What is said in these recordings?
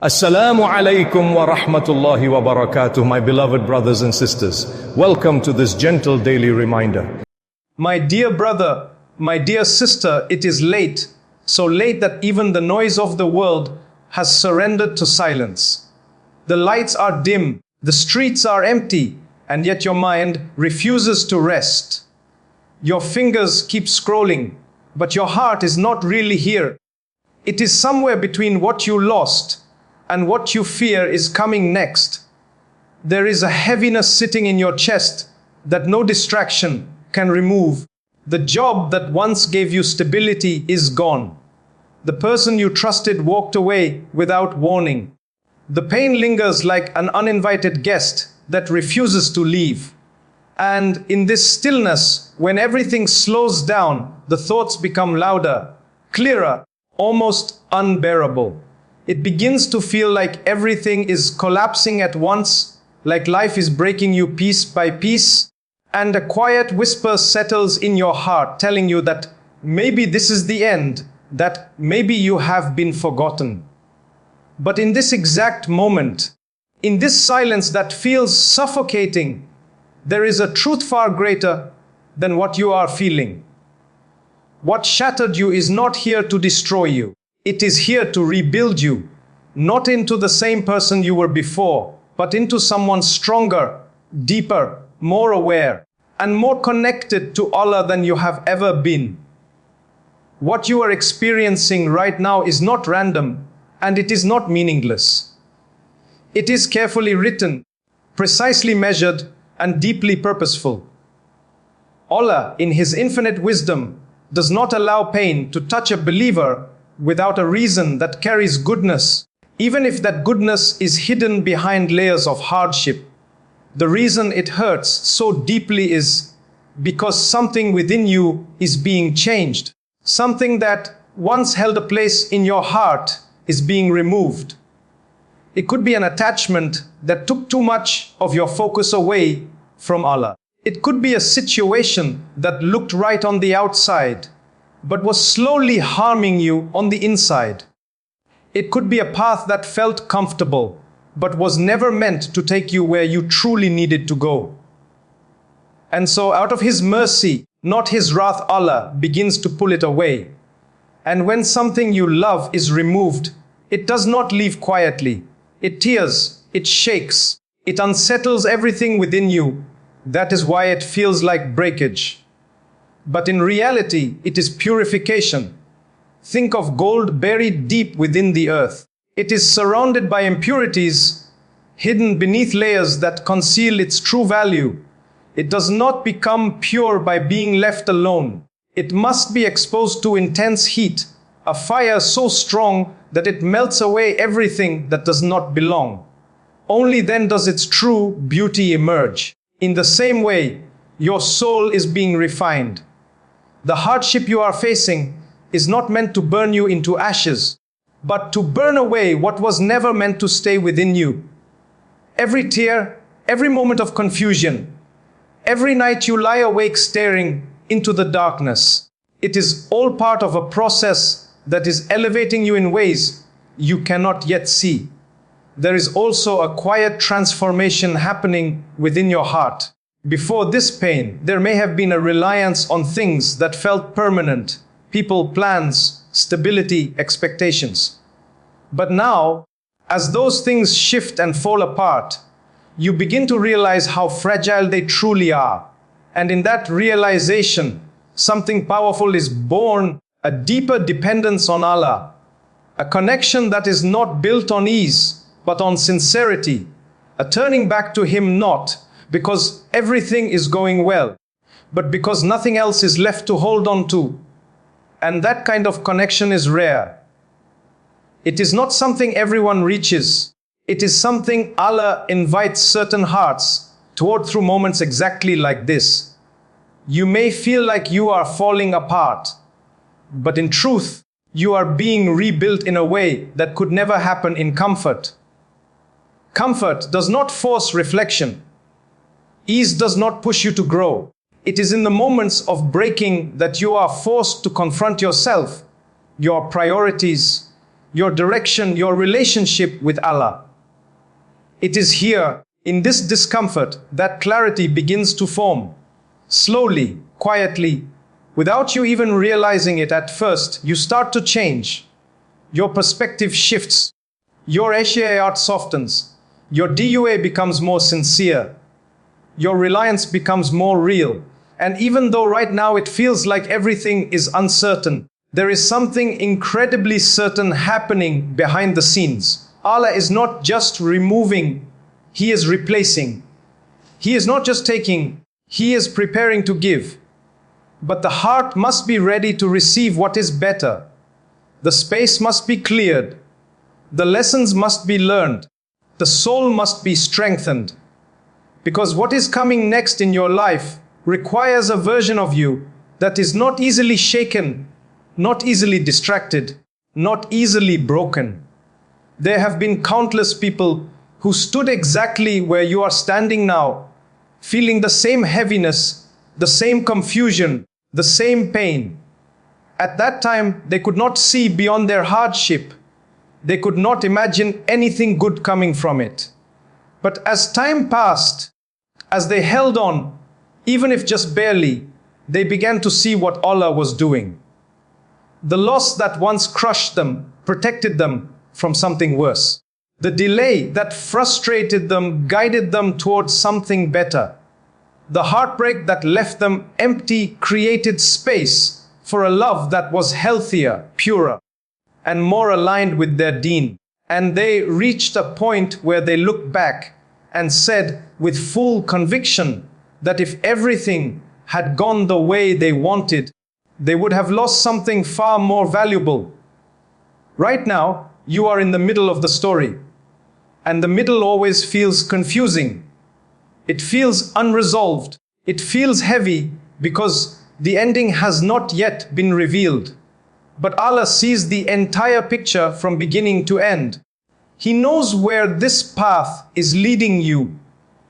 Assalamu alaikum wa rahmatullahi wa barakatuh, my beloved brothers and sisters. Welcome to this gentle daily reminder. My dear brother, my dear sister, it is late, so late that even the noise of the world has surrendered to silence. The lights are dim, the streets are empty, and yet your mind refuses to rest. Your fingers keep scrolling, but your heart is not really here. It is somewhere between what you lost and what you fear is coming next. There is a heaviness sitting in your chest that no distraction can remove. The job that once gave you stability is gone. The person you trusted walked away without warning. The pain lingers like an uninvited guest that refuses to leave. And in this stillness, when everything slows down, the thoughts become louder, clearer, almost unbearable. It begins to feel like everything is collapsing at once, like life is breaking you piece by piece, and a quiet whisper settles in your heart, telling you that maybe this is the end, that maybe you have been forgotten. But in this exact moment, in this silence that feels suffocating, there is a truth far greater than what you are feeling. What shattered you is not here to destroy you. It is here to rebuild you, not into the same person you were before, but into someone stronger, deeper, more aware, and more connected to Allah than you have ever been. What you are experiencing right now is not random, and it is not meaningless. It is carefully written, precisely measured, and deeply purposeful. Allah, in His infinite wisdom, does not allow pain to touch a believer without a reason that carries goodness, even if that goodness is hidden behind layers of hardship. The reason it hurts so deeply is because something within you is being changed. Something that once held a place in your heart is being removed. It could be an attachment that took too much of your focus away from Allah. It could be a situation that looked right on the outside, but was slowly harming you on the inside. It could be a path that felt comfortable, but was never meant to take you where you truly needed to go. And so out of His mercy, not His wrath, Allah begins to pull it away. And when something you love is removed, it does not leave quietly. It tears, it shakes, it unsettles everything within you. That is why it feels like breakage. But in reality, it is purification. Think of gold buried deep within the earth. It is surrounded by impurities, hidden beneath layers that conceal its true value. It does not become pure by being left alone. It must be exposed to intense heat, a fire so strong that it melts away everything that does not belong. Only then does its true beauty emerge. In the same way, your soul is being refined. The hardship you are facing is not meant to burn you into ashes, but to burn away what was never meant to stay within you. Every tear, every moment of confusion, every night you lie awake staring into the darkness, it is all part of a process that is elevating you in ways you cannot yet see. There is also a quiet transformation happening within your heart. Before this pain, there may have been a reliance on things that felt permanent, people, plans, stability, expectations. But now, as those things shift and fall apart, you begin to realize how fragile they truly are. And in that realization, something powerful is born, a deeper dependence on Allah, a connection that is not built on ease, but on sincerity, a turning back to Him not because everything is going well, but because nothing else is left to hold on to. And that kind of connection is rare. It is not something everyone reaches. It is something Allah invites certain hearts toward through moments exactly like this. You may feel like you are falling apart, but in truth, you are being rebuilt in a way that could never happen in comfort. Comfort does not force reflection. Ease does not push you to grow. It is in the moments of breaking that you are forced to confront yourself, your priorities, your direction, your relationship with Allah. It is here, in this discomfort, that clarity begins to form. Slowly, quietly, without you even realizing it at first, you start to change. Your perspective shifts. Your ashiyat softens. Your dua becomes more sincere. Your reliance becomes more real. And even though right now it feels like everything is uncertain, there is something incredibly certain happening behind the scenes. Allah is not just removing, He is replacing. He is not just taking, He is preparing to give. But the heart must be ready to receive what is better. The space must be cleared. The lessons must be learned. The soul must be strengthened. Because what is coming next in your life requires a version of you that is not easily shaken, not easily distracted, not easily broken. There have been countless people who stood exactly where you are standing now, feeling the same heaviness, the same confusion, the same pain. At that time, they could not see beyond their hardship. They could not imagine anything good coming from it. But as time passed, as they held on, even if just barely, they began to see what Allah was doing. The loss that once crushed them protected them from something worse. The delay that frustrated them guided them towards something better. The heartbreak that left them empty created space for a love that was healthier, purer, and more aligned with their deen. And they reached a point where they looked back and said with full conviction that if everything had gone the way they wanted, they would have lost something far more valuable. Right now, you are in the middle of the story. And the middle always feels confusing. It feels unresolved. It feels heavy because the ending has not yet been revealed. But Allah sees the entire picture from beginning to end. He knows where this path is leading you.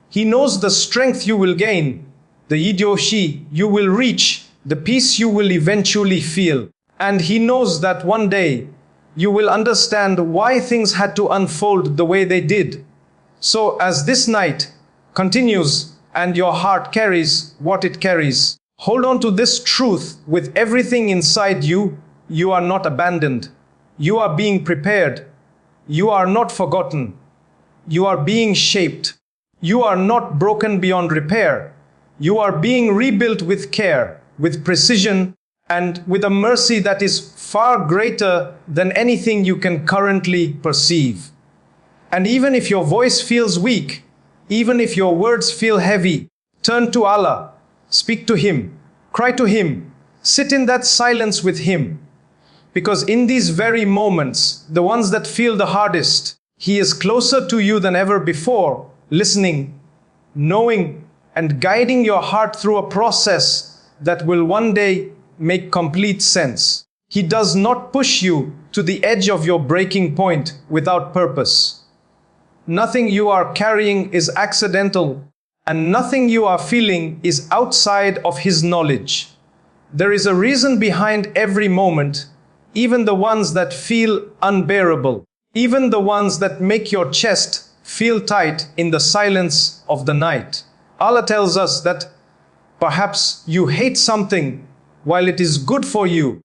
He knows the strength you will gain, the yidoshi you will reach, the peace you will eventually feel. And He knows that one day you will understand why things had to unfold the way they did. So as this night continues and your heart carries what it carries, hold on to this truth with everything inside you. You are not abandoned. You are being prepared. You are not forgotten. You are being shaped. You are not broken beyond repair. You are being rebuilt with care, with precision, and with a mercy that is far greater than anything you can currently perceive. And even if your voice feels weak, even if your words feel heavy, turn to Allah, speak to Him, cry to Him, sit in that silence with Him. Because in these very moments, the ones that feel the hardest, He is closer to you than ever before, listening, knowing, and guiding your heart through a process that will one day make complete sense. He does not push you to the edge of your breaking point without purpose. Nothing you are carrying is accidental, and nothing you are feeling is outside of His knowledge. There is a reason behind every moment, even the ones that feel unbearable, even the ones that make your chest feel tight in the silence of the night. Allah tells us that perhaps you hate something while it is good for you,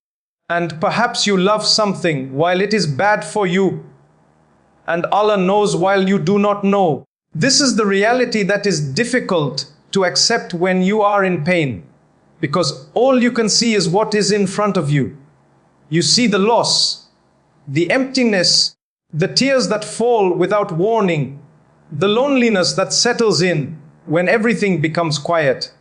and perhaps you love something while it is bad for you, and Allah knows while you do not know. This is the reality that is difficult to accept when you are in pain, because all you can see is what is in front of you. You see the loss, the emptiness, the tears that fall without warning, the loneliness that settles in when everything becomes quiet.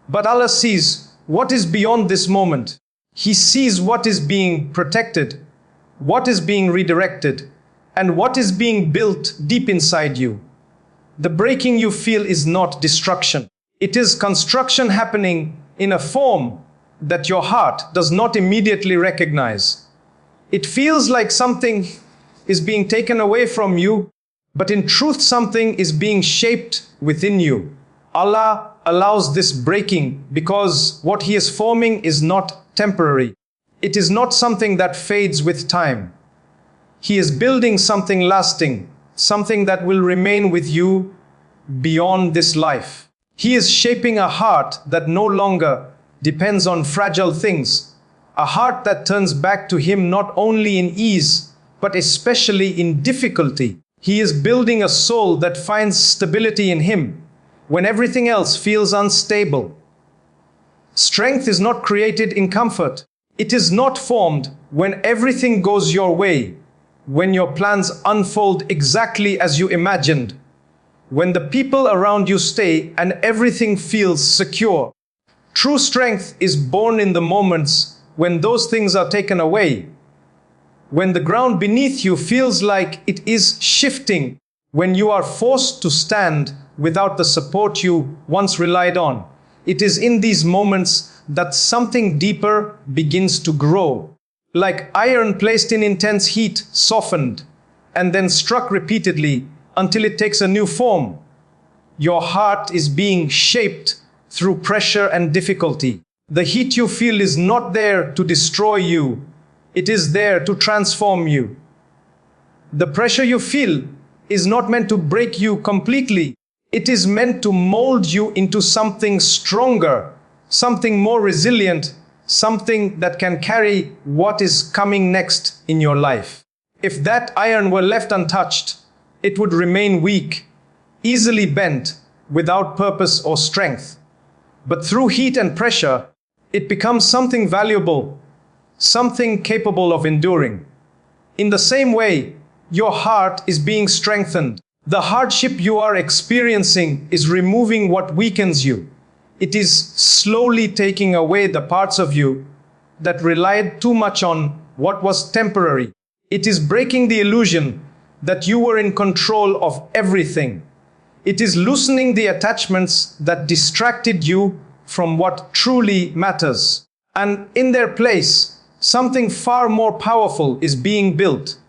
But Allah sees what is beyond this moment. He sees what is being protected, what is being redirected, and what is being built deep inside you. The breaking you feel is not destruction. It is construction happening in a form that your heart does not immediately recognize. It feels like something is being taken away from you, but in truth something is being shaped within you. Allah allows this breaking because what He is forming is not temporary. It is not something that fades with time. He is building something lasting, something that will remain with you beyond this life. He is shaping a heart that no longer depends on fragile things, a heart that turns back to Him not only in ease, but especially in difficulty. He is building a soul that finds stability in Him when everything else feels unstable. Strength is not created in comfort. It is not formed when everything goes your way, when your plans unfold exactly as you imagined, when the people around you stay and everything feels secure. True strength is born in the moments when those things are taken away, when the ground beneath you feels like it is shifting, when you are forced to stand without the support you once relied on. It is in these moments that something deeper begins to grow. Like iron placed in intense heat, softened, and then struck repeatedly until it takes a new form. Your heart is being shaped through pressure and difficulty. The heat you feel is not there to destroy you. It is there to transform you. The pressure you feel is not meant to break you completely. It is meant to mold you into something stronger, something more resilient, something that can carry what is coming next in your life. If that iron were left untouched, it would remain weak, easily bent, without purpose or strength. But through heat and pressure, it becomes something valuable, something capable of enduring. In the same way, your heart is being strengthened. The hardship you are experiencing is removing what weakens you. It is slowly taking away the parts of you that relied too much on what was temporary. It is breaking the illusion that you were in control of everything. It is loosening the attachments that distracted you from what truly matters. And in their place, something far more powerful is being built.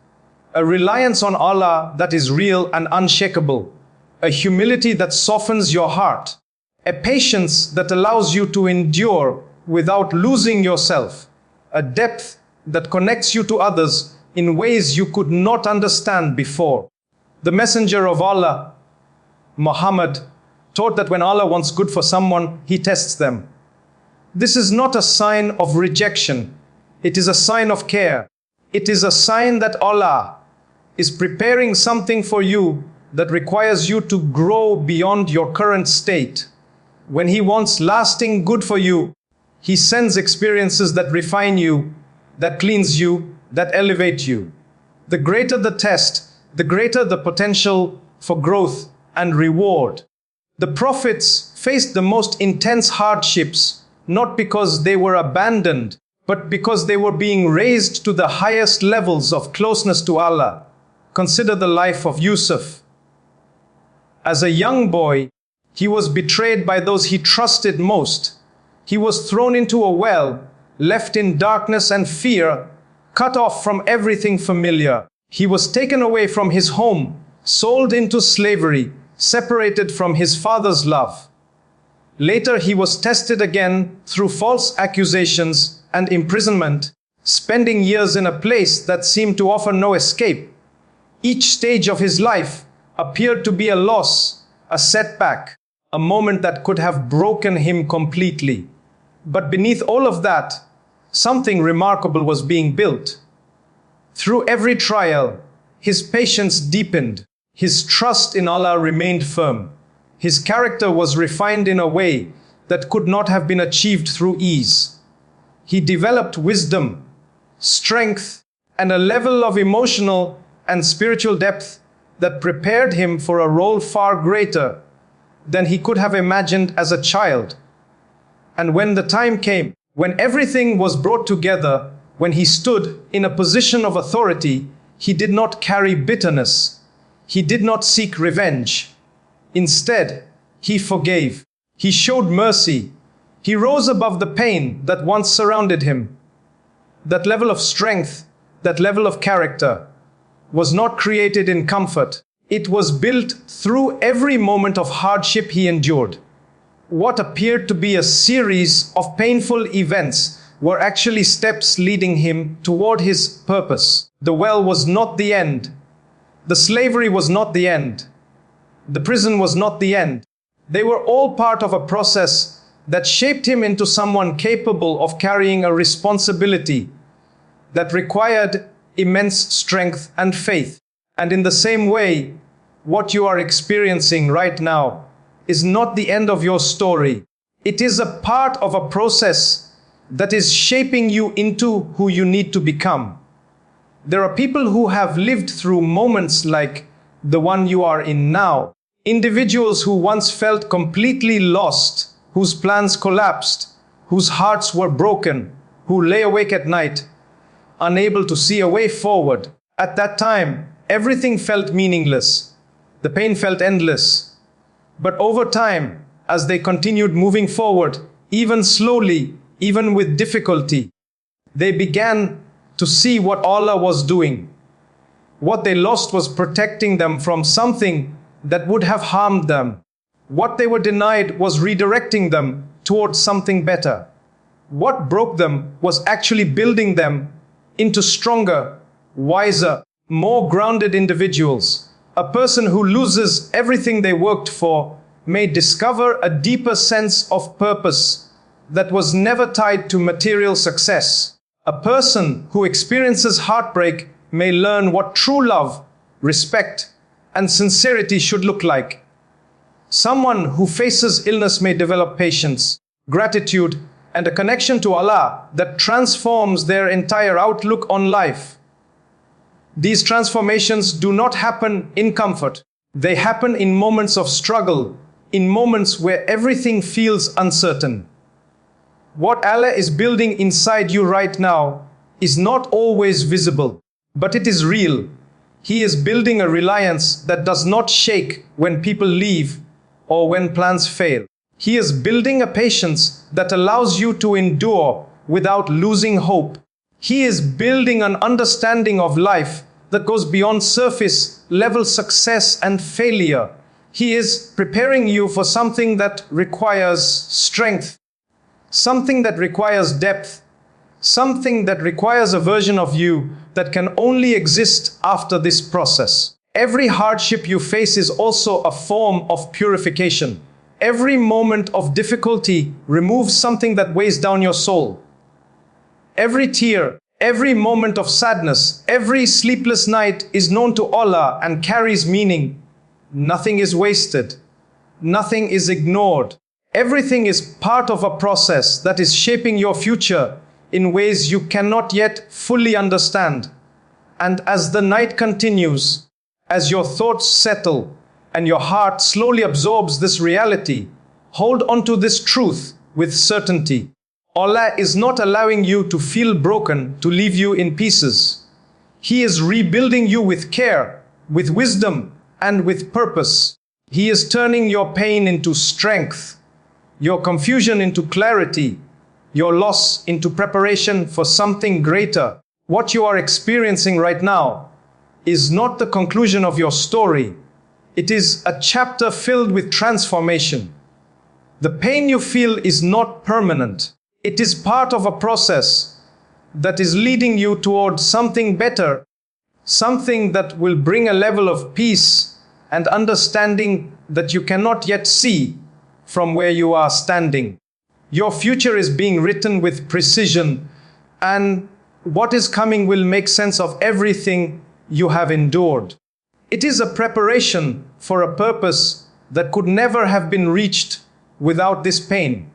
A reliance on Allah that is real and unshakable. A humility that softens your heart. A patience that allows you to endure without losing yourself. A depth that connects you to others in ways you could not understand before. The Messenger of Allah, Muhammad, taught that when Allah wants good for someone, He tests them. This is not a sign of rejection. It is a sign of care. It is a sign that Allah is preparing something for you that requires you to grow beyond your current state. When He wants lasting good for you, He sends experiences that refine you, that cleanse you, that elevate you. The greater the test, the greater the potential for growth and reward. The prophets faced the most intense hardships, not because they were abandoned, but because they were being raised to the highest levels of closeness to Allah. Consider the life of Yusuf. As a young boy, he was betrayed by those he trusted most. He was thrown into a well, left in darkness and fear, cut off from everything familiar. He was taken away from his home, sold into slavery, separated from his father's love. Later he was tested again through false accusations and imprisonment, spending years in a place that seemed to offer no escape. Each stage of his life appeared to be a loss, a setback, a moment that could have broken him completely. But beneath all of that, something remarkable was being built. Through every trial, his patience deepened, his trust in Allah remained firm. His character was refined in a way that could not have been achieved through ease. He developed wisdom, strength, and a level of emotional and spiritual depth that prepared him for a role far greater than he could have imagined as a child. And when the time came, when everything was brought together, when he stood in a position of authority, he did not carry bitterness. He did not seek revenge. Instead, he forgave. He showed mercy. He rose above the pain that once surrounded him. That level of strength, that level of character, was not created in comfort. It was built through every moment of hardship he endured. What appeared to be a series of painful events were actually steps leading him toward his purpose. The well was not the end. The slavery was not the end. The prison was not the end. They were all part of a process that shaped him into someone capable of carrying a responsibility that required immense strength and faith. And in the same way, what you are experiencing right now is not the end of your story. It is a part of a process that is shaping you into who you need to become. There are people who have lived through moments like the one you are in now. Individuals who once felt completely lost, whose plans collapsed, whose hearts were broken, who lay awake at night, unable to see a way forward. At that time, everything felt meaningless. The pain felt endless. But over time, as they continued moving forward, even slowly, even with difficulty, they began to see what Allah was doing. What they lost was protecting them from something that would have harmed them. What they were denied was redirecting them towards something better. What broke them was actually building them into stronger, wiser, more grounded individuals. A person who loses everything they worked for may discover a deeper sense of purpose that was never tied to material success. A person who experiences heartbreak may learn what true love, respect, and sincerity should look like. Someone who faces illness may develop patience, gratitude, and a connection to Allah that transforms their entire outlook on life. These transformations do not happen in comfort. They happen in moments of struggle, in moments where everything feels uncertain. What Allah is building inside you right now is not always visible, but it is real. He is building a reliance that does not shake when people leave or when plans fail. He is building a patience that allows you to endure without losing hope. He is building an understanding of life that goes beyond surface level success and failure. He is preparing you for something that requires strength, something that requires depth, something that requires a version of you that can only exist after this process. Every hardship you face is also a form of purification. Every moment of difficulty removes something that weighs down your soul. Every tear, every moment of sadness, every sleepless night is known to Allah and carries meaning. Nothing is wasted. Nothing is ignored. Everything is part of a process that is shaping your future in ways you cannot yet fully understand. And as the night continues, as your thoughts settle and your heart slowly absorbs this reality, hold on to this truth with certainty. Allah is not allowing you to feel broken to leave you in pieces. He is rebuilding you with care, with wisdom, and with purpose. He is turning your pain into strength, your confusion into clarity, your loss into preparation for something greater. What you are experiencing right now is not the conclusion of your story. It is a chapter filled with transformation. The pain you feel is not permanent. It is part of a process that is leading you towards something better, something that will bring a level of peace and understanding that you cannot yet see from where you are standing. Your future is being written with precision, and what is coming will make sense of everything you have endured. It is a preparation for a purpose that could never have been reached without this pain.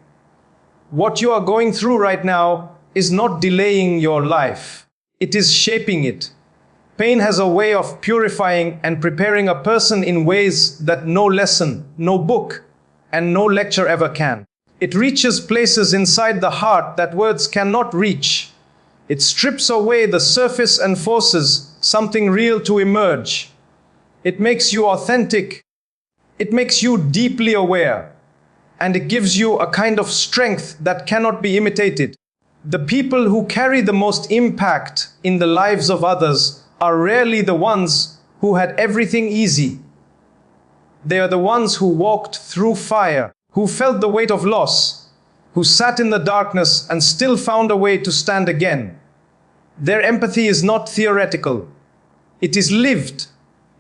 What you are going through right now is not delaying your life. It is shaping it. Pain has a way of purifying and preparing a person in ways that no lesson, no book, and no lecture ever can. It reaches places inside the heart that words cannot reach. It strips away the surface and forces something real to emerge. It makes you authentic. It makes you deeply aware. And it gives you a kind of strength that cannot be imitated. The people who carry the most impact in the lives of others are rarely the ones who had everything easy. They are the ones who walked through fire, who felt the weight of loss, who sat in the darkness and still found a way to stand again. Their empathy is not theoretical. It is lived,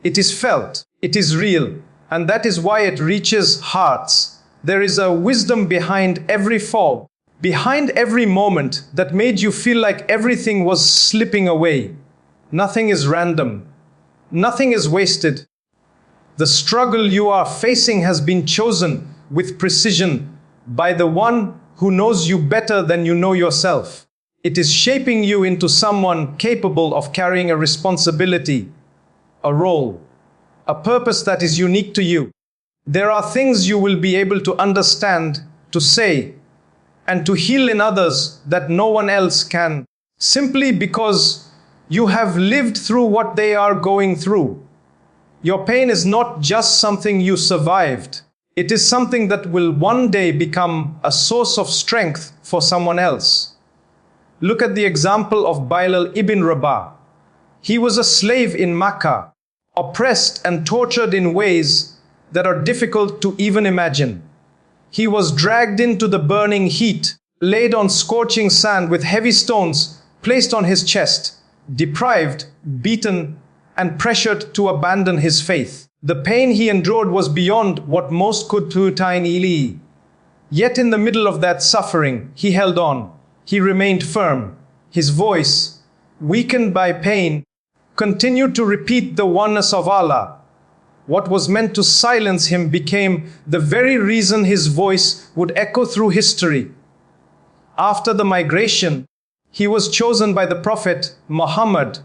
it is felt, it is real, and that is why it reaches hearts. There is a wisdom behind every fall, behind every moment that made you feel like everything was slipping away. Nothing is random. Nothing is wasted. The struggle you are facing has been chosen with precision by the one who knows you better than you know yourself. It is shaping you into someone capable of carrying a responsibility, a role, a purpose that is unique to you. There are things you will be able to understand, to say, and to heal in others that no one else can, simply because you have lived through what they are going through. Your pain is not just something you survived. It is something that will one day become a source of strength for someone else. Look at the example of Bilal ibn Rabah. He was a slave in Makkah, oppressed and tortured in ways that are difficult to even imagine. He was dragged into the burning heat, laid on scorching sand with heavy stones placed on his chest, deprived, beaten, and pressured to abandon his faith. The pain he endured was beyond what most could do. Yet in the middle of that suffering, he held on. He remained firm. His voice, weakened by pain, continued to repeat the oneness of Allah. What was meant to silence him became the very reason his voice would echo through history. After the migration, he was chosen by the Prophet Muhammad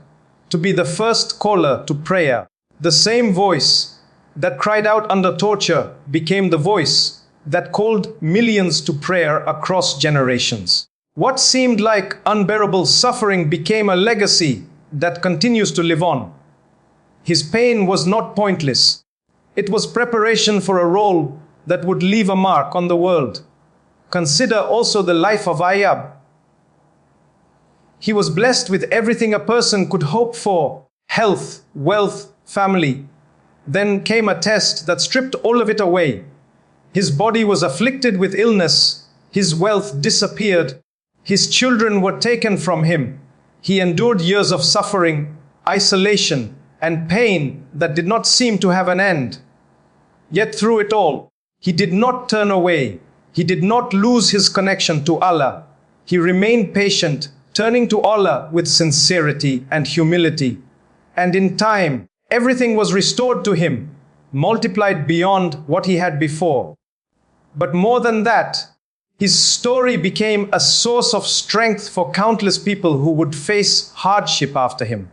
to be the first caller to prayer. The same voice that cried out under torture became the voice that called millions to prayer across generations. What seemed like unbearable suffering became a legacy that continues to live on. His pain was not pointless. It was preparation for a role that would leave a mark on the world. Consider also the life of Ayyub. He was blessed with everything a person could hope for: health, wealth, family. Then came a test that stripped all of it away. His body was afflicted with illness. His wealth disappeared. His children were taken from him. He endured years of suffering, isolation, and pain that did not seem to have an end. Yet through it all, he did not turn away. He did not lose his connection to Allah. He remained patient, turning to Allah with sincerity and humility. And in time, everything was restored to him, multiplied beyond what he had before. But more than that, his story became a source of strength for countless people who would face hardship after him.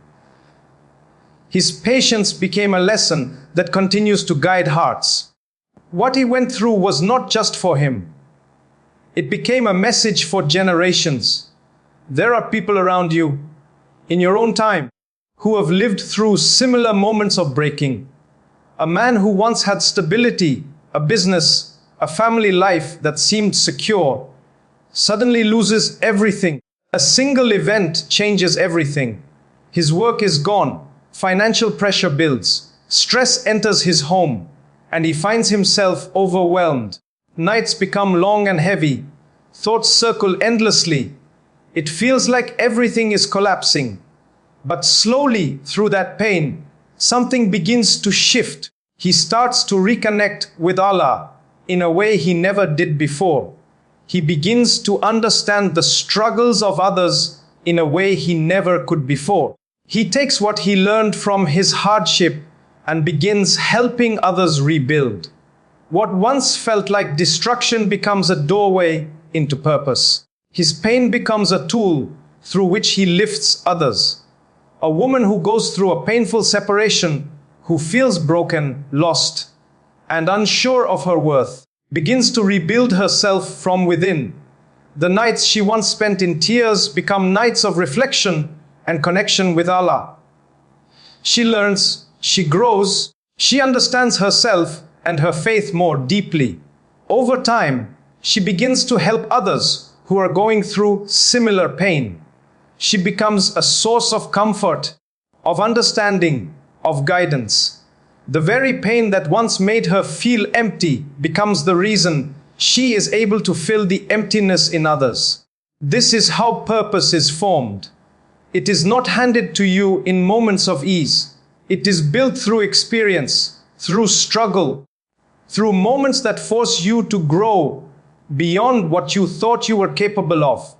His patience became a lesson that continues to guide hearts. What he went through was not just for him. It became a message for generations. There are people around you, in your own time, who have lived through similar moments of breaking. A man who once had stability, a business, a family life that seemed secure, suddenly loses everything. A single event changes everything. His work is gone, financial pressure builds, stress enters his home, and he finds himself overwhelmed. Nights become long and heavy, thoughts circle endlessly. It feels like everything is collapsing. But slowly, through that pain, something begins to shift. He starts to reconnect with Allah in a way he never did before. He begins to understand the struggles of others in a way he never could before. He takes what he learned from his hardship and begins helping others rebuild. What once felt like destruction becomes a doorway into purpose. His pain becomes a tool through which he lifts others. A woman who goes through a painful separation, who feels broken, lost, and unsure of her worth, begins to rebuild herself from within. The nights she once spent in tears become nights of reflection and connection with Allah. She learns, she grows, she understands herself and her faith more deeply. Over time, she begins to help others who are going through similar pain. She becomes a source of comfort, of understanding, of guidance. The very pain that once made her feel empty becomes the reason she is able to fill the emptiness in others. This is how purpose is formed. It is not handed to you in moments of ease. It is built through experience, through struggle, through moments that force you to grow beyond what you thought you were capable of.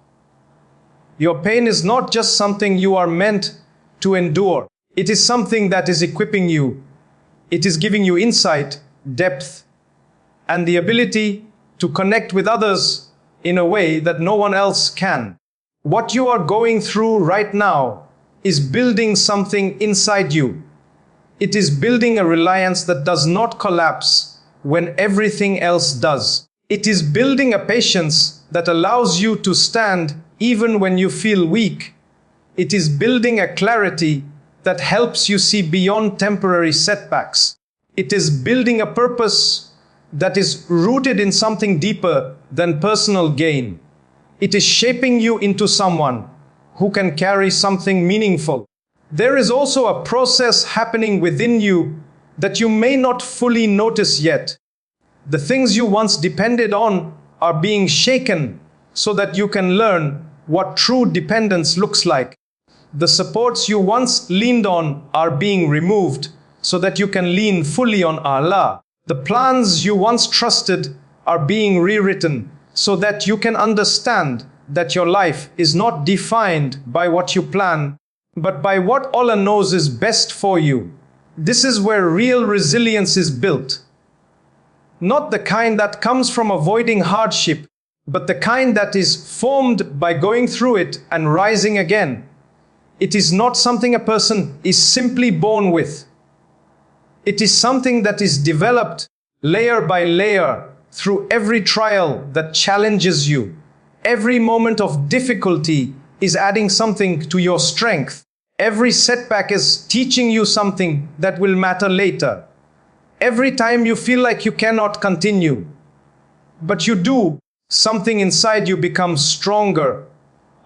Your pain is not just something you are meant to endure. It is something that is equipping you. It is giving you insight, depth, and the ability to connect with others in a way that no one else can. What you are going through right now is building something inside you. It is building a reliance that does not collapse when everything else does. It is building a patience that allows you to stand even when you feel weak. It is building a clarity that helps you see beyond temporary setbacks. It is building a purpose that is rooted in something deeper than personal gain. It is shaping you into someone who can carry something meaningful. There is also a process happening within you that you may not fully notice yet. The things you once depended on are being shaken so that you can learn what true dependence looks like. The supports you once leaned on are being removed so that you can lean fully on Allah. The plans you once trusted are being rewritten so that you can understand that your life is not defined by what you plan, but by what Allah knows is best for you. This is where real resilience is built. Not the kind that comes from avoiding hardship, but the kind that is formed by going through it and rising again. It is not something a person is simply born with. It is something that is developed layer by layer through every trial that challenges you. Every moment of difficulty is adding something to your strength. Every setback is teaching you something that will matter later. Every time you feel like you cannot continue, but you do, something inside you becomes stronger.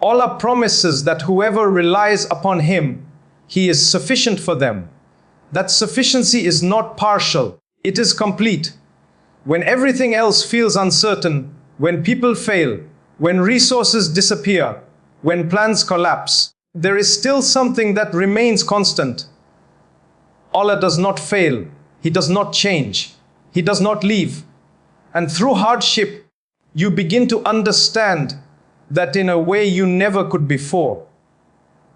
Allah promises that whoever relies upon Him, He is sufficient for them. That sufficiency is not partial, it is complete. When everything else feels uncertain, when people fail, when resources disappear, when plans collapse, there is still something that remains constant. Allah does not fail, He does not change, He does not leave. And through hardship, you begin to understand that in a way you never could before.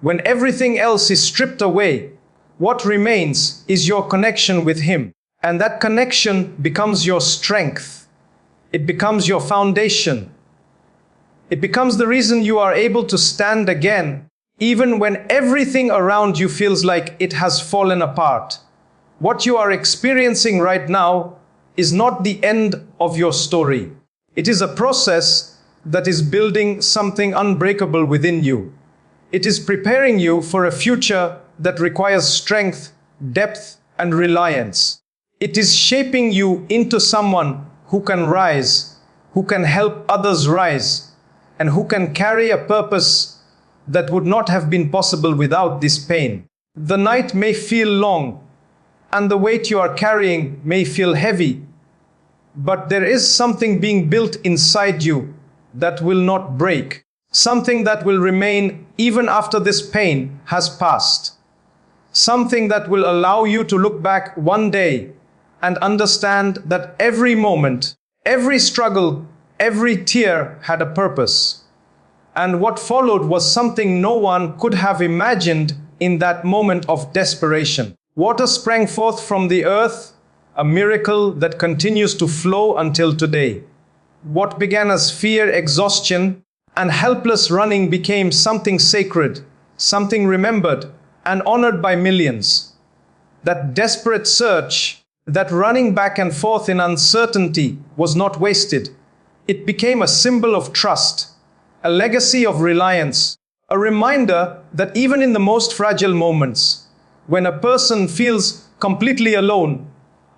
When everything else is stripped away, what remains is your connection with Him. And that connection becomes your strength. It becomes your foundation. It becomes the reason you are able to stand again, even when everything around you feels like it has fallen apart. What you are experiencing right now is not the end of your story. It is a process that is building something unbreakable within you. It is preparing you for a future that requires strength, depth, and reliance. It is shaping you into someone who can rise, who can help others rise, and who can carry a purpose that would not have been possible without this pain. The night may feel long, and the weight you are carrying may feel heavy, but there is something being built inside you that will not break, something that will remain even after this pain has passed, something that will allow you to look back one day and understand that every moment, every struggle, every tear had a purpose. And what followed was something no one could have imagined in that moment of desperation. Water sprang forth from the earth, a miracle that continues to flow until today. What began as fear, exhaustion, and helpless running became something sacred, something remembered and honored by millions. That desperate search, that running back and forth in uncertainty was not wasted. It became a symbol of trust, a legacy of reliance, a reminder that even in the most fragile moments, when a person feels completely alone,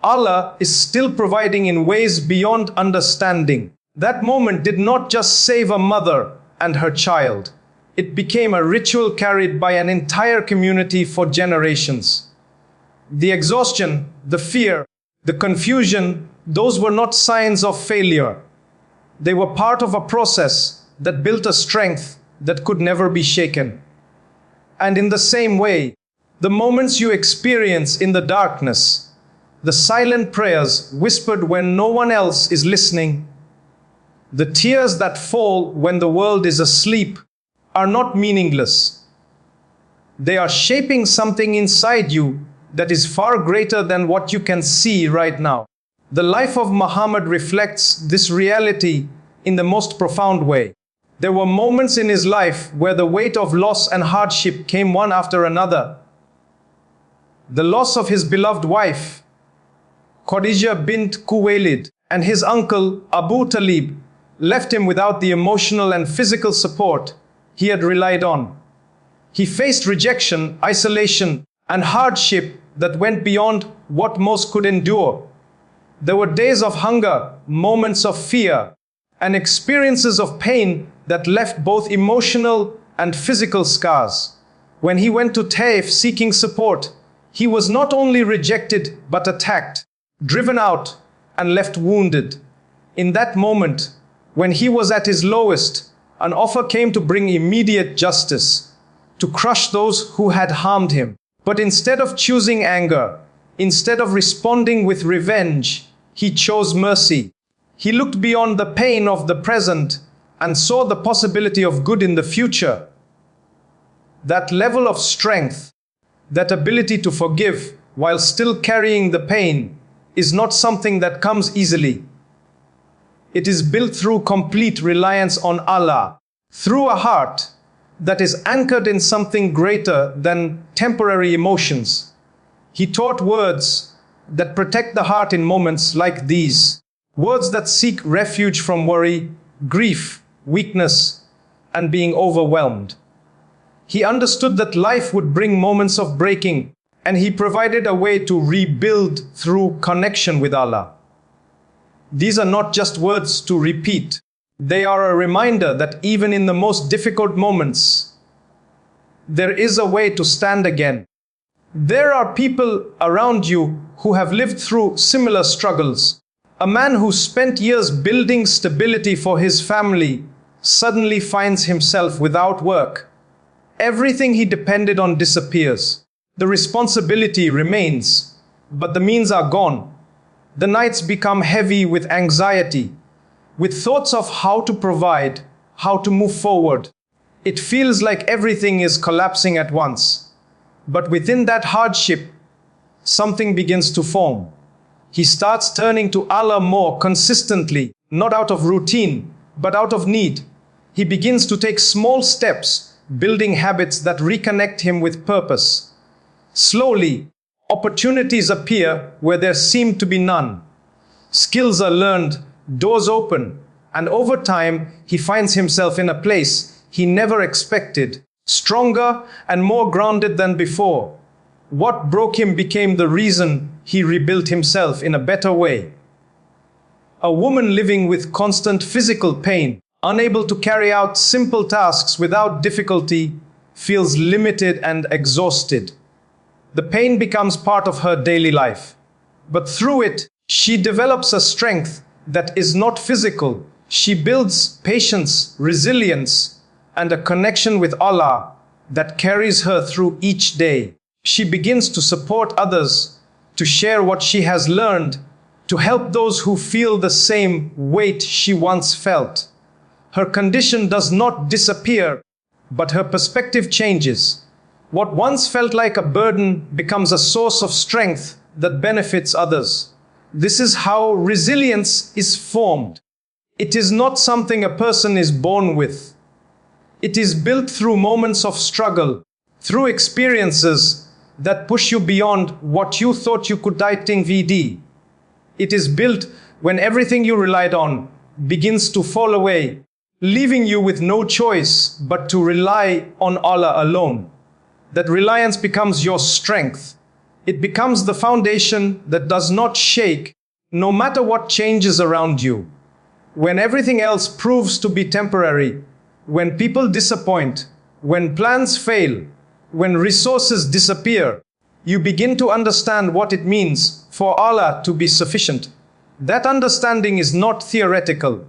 Allah is still providing in ways beyond understanding. That moment did not just save a mother and her child. It became a ritual carried by an entire community for generations. The exhaustion, the fear, the confusion, those were not signs of failure. They were part of a process that built a strength that could never be shaken. And in the same way, the moments you experience in the darkness, the silent prayers whispered when no one else is listening, the tears that fall when the world is asleep, are not meaningless. They are shaping something inside you that is far greater than what you can see right now. The life of Muhammad reflects this reality in the most profound way. There were moments in his life where the weight of loss and hardship came one after another. The loss of his beloved wife, Khadija bint Khuwaylid, and his uncle Abu Talib left him without the emotional and physical support he had relied on. He faced rejection, isolation, and hardship that went beyond what most could endure. There were days of hunger, moments of fear, and experiences of pain that left both emotional and physical scars. When he went to Taif seeking support, he was not only rejected but attacked, driven out, and left wounded. In that moment, when he was at his lowest, an offer came to bring immediate justice, to crush those who had harmed him. But instead of choosing anger, instead of responding with revenge, he chose mercy. He looked beyond the pain of the present and saw the possibility of good in the future. That level of strength, that ability to forgive while still carrying the pain, is not something that comes easily. It is built through complete reliance on Allah, through a heart that is anchored in something greater than temporary emotions. He taught words that protect the heart in moments like these, words that seek refuge from worry, grief, weakness, and being overwhelmed. He understood that life would bring moments of breaking, and he provided a way to rebuild through connection with Allah. These are not just words to repeat. They are a reminder that even in the most difficult moments, there is a way to stand again. There are people around you who have lived through similar struggles. A man who spent years building stability for his family suddenly finds himself without work. Everything he depended on disappears. The responsibility remains, but the means are gone. The nights become heavy with anxiety, with thoughts of how to provide, how to move forward. It feels like everything is collapsing at once. But within that hardship, something begins to form. He starts turning to Allah more consistently, not out of routine, but out of need. He begins to take small steps, building habits that reconnect him with purpose. Slowly, opportunities appear where there seemed to be none. Skills are learned, doors open, and over time, he finds himself in a place he never expected, stronger and more grounded than before. What broke him became the reason he rebuilt himself in a better way. A woman living with constant physical pain, unable to carry out simple tasks without difficulty, feels limited and exhausted. The pain becomes part of her daily life. But through it, she develops a strength that is not physical. She builds patience, resilience, and a connection with Allah that carries her through each day. She begins to support others, to share what she has learned, to help those who feel the same weight she once felt. Her condition does not disappear, but her perspective changes. What once felt like a burden becomes a source of strength that benefits others. This is how resilience is formed. It is not something a person is born with. It is built through moments of struggle, through experiences that push you beyond what you thought you could dating VD. It is built when everything you relied on begins to fall away, leaving you with no choice but to rely on Allah alone. That reliance becomes your strength. It becomes the foundation that does not shake, no matter what changes around you. When everything else proves to be temporary, when people disappoint, when plans fail, when resources disappear, you begin to understand what it means for Allah to be sufficient. That understanding is not theoretical.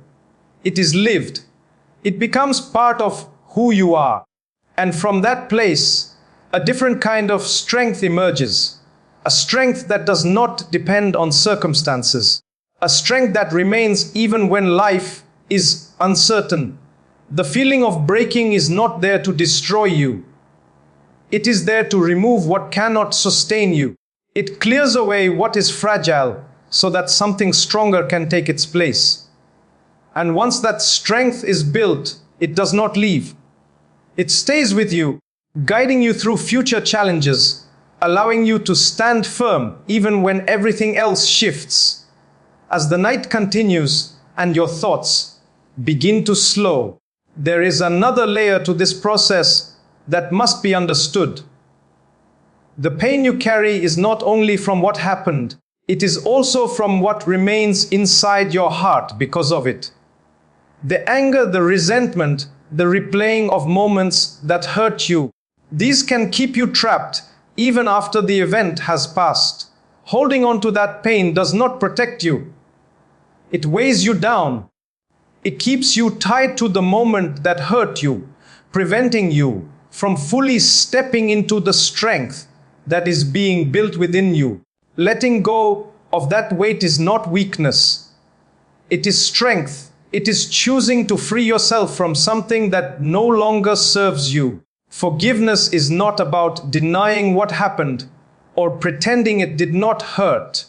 It is lived. It becomes part of who you are. And from that place, a different kind of strength emerges. A strength that does not depend on circumstances. A strength that remains even when life is uncertain. The feeling of breaking is not there to destroy you. It is there to remove what cannot sustain you. It clears away what is fragile so that something stronger can take its place. And once that strength is built, it does not leave. It stays with you, guiding you through future challenges, allowing you to stand firm even when everything else shifts. As the night continues and your thoughts begin to slow, there is another layer to this process that must be understood. The pain you carry is not only from what happened, it is also from what remains inside your heart because of it. The anger, the resentment, the replaying of moments that hurt you, these can keep you trapped even after the event has passed. Holding on to that pain does not protect you. It weighs you down. It keeps you tied to the moment that hurt you, preventing you from fully stepping into the strength that is being built within you. Letting go of that weight is not weakness. It is strength. It is choosing to free yourself from something that no longer serves you. Forgiveness is not about denying what happened or pretending it did not hurt.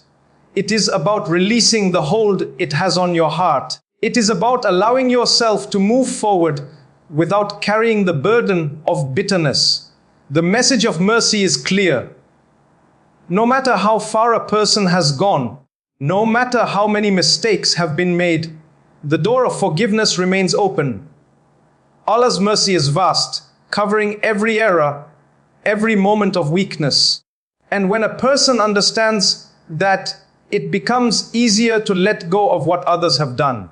It is about releasing the hold it has on your heart. It is about allowing yourself to move forward without carrying the burden of bitterness. The message of mercy is clear. No matter how far a person has gone, no matter how many mistakes have been made, the door of forgiveness remains open. Allah's mercy is vast, covering every error, every moment of weakness. And when a person understands that, it becomes easier to let go of what others have done.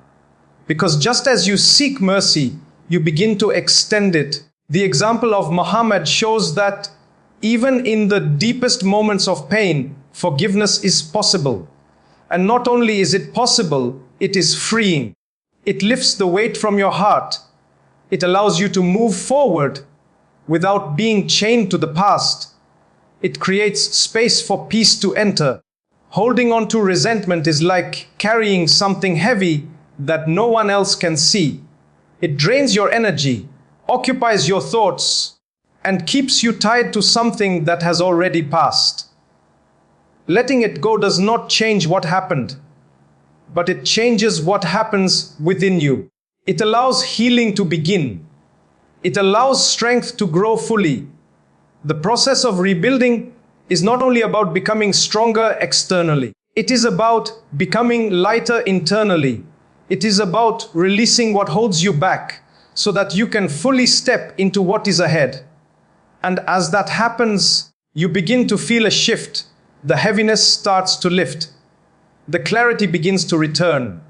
Because just as you seek mercy, you begin to extend it. The example of Muhammad shows that even in the deepest moments of pain, forgiveness is possible. And not only is it possible, it is freeing. It lifts the weight from your heart. It allows you to move forward without being chained to the past. It creates space for peace to enter. Holding on to resentment is like carrying something heavy that no one else can see. It drains your energy, occupies your thoughts, and keeps you tied to something that has already passed. Letting it go does not change what happened, but it changes what happens within you. It allows healing to begin. It allows strength to grow fully. The process of rebuilding is not only about becoming stronger externally. It is about becoming lighter internally. It is about releasing what holds you back so that you can fully step into what is ahead. And as that happens, you begin to feel a shift. The heaviness starts to lift. The clarity begins to return.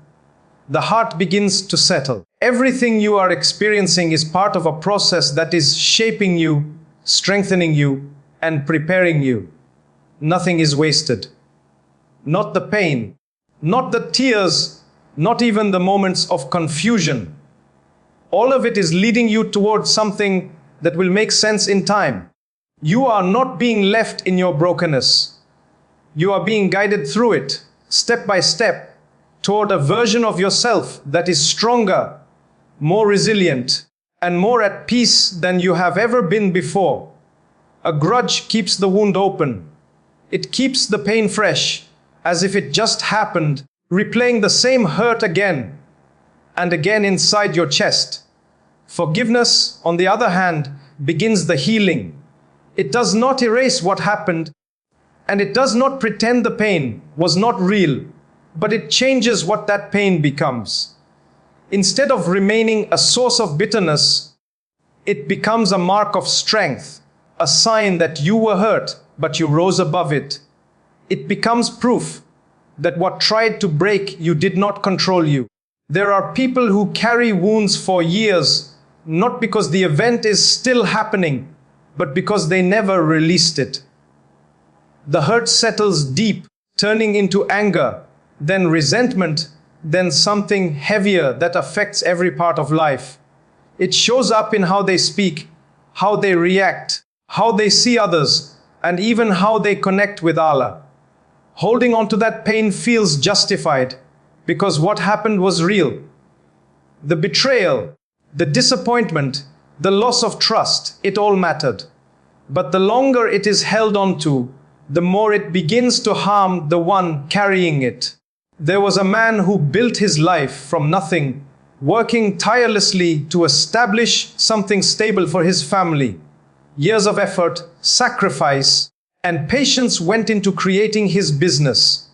The heart begins to settle. Everything you are experiencing is part of a process that is shaping you, strengthening you, and preparing you. Nothing is wasted. Not the pain, not the tears, not even the moments of confusion. All of it is leading you towards something that will make sense in time. You are not being left in your brokenness. You are being guided through it, step by step, toward a version of yourself that is stronger, more resilient, and more at peace than you have ever been before. A grudge keeps the wound open. It keeps the pain fresh, as if it just happened, replaying the same hurt again and again inside your chest. Forgiveness, on the other hand, begins the healing. It does not erase what happened, and it does not pretend the pain was not real, but it changes what that pain becomes. Instead of remaining a source of bitterness, it becomes a mark of strength, a sign that you were hurt, but you rose above it. It becomes proof that what tried to break you did not control you. There are people who carry wounds for years, not because the event is still happening, but because they never released it. The hurt settles deep, turning into anger, then resentment, then something heavier that affects every part of life. It shows up in how they speak, how they react, how they see others, and even how they connect with Allah. Holding on to that pain feels justified because what happened was real. The betrayal, the disappointment, the loss of trust, it all mattered. But the longer it is held on to, the more it begins to harm the one carrying it. There was a man who built his life from nothing, working tirelessly to establish something stable for his family. Years of effort, sacrifice, and patience went into creating his business.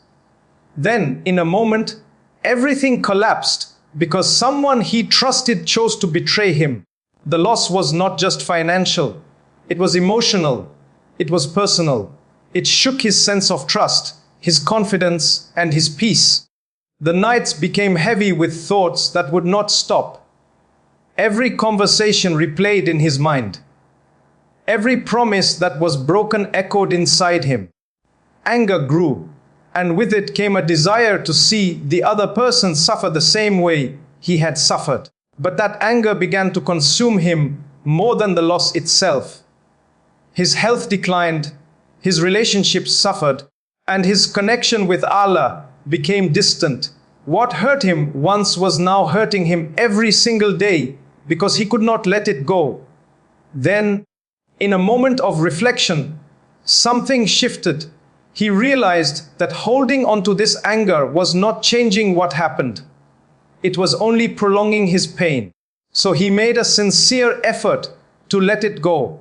Then, in a moment, everything collapsed because someone he trusted chose to betray him. The loss was not just financial, it was emotional, it was personal. It shook his sense of trust, his confidence, and his peace. The nights became heavy with thoughts that would not stop. Every conversation replayed in his mind. Every promise that was broken echoed inside him. Anger grew, and with it came a desire to see the other person suffer the same way he had suffered. But that anger began to consume him more than the loss itself. His health declined, his relationships suffered, and his connection with Allah became distant. What hurt him once was now hurting him every single day because he could not let it go. Then, in a moment of reflection, something shifted. He realized that holding on to this anger was not changing what happened. It was only prolonging his pain. So he made a sincere effort to let it go.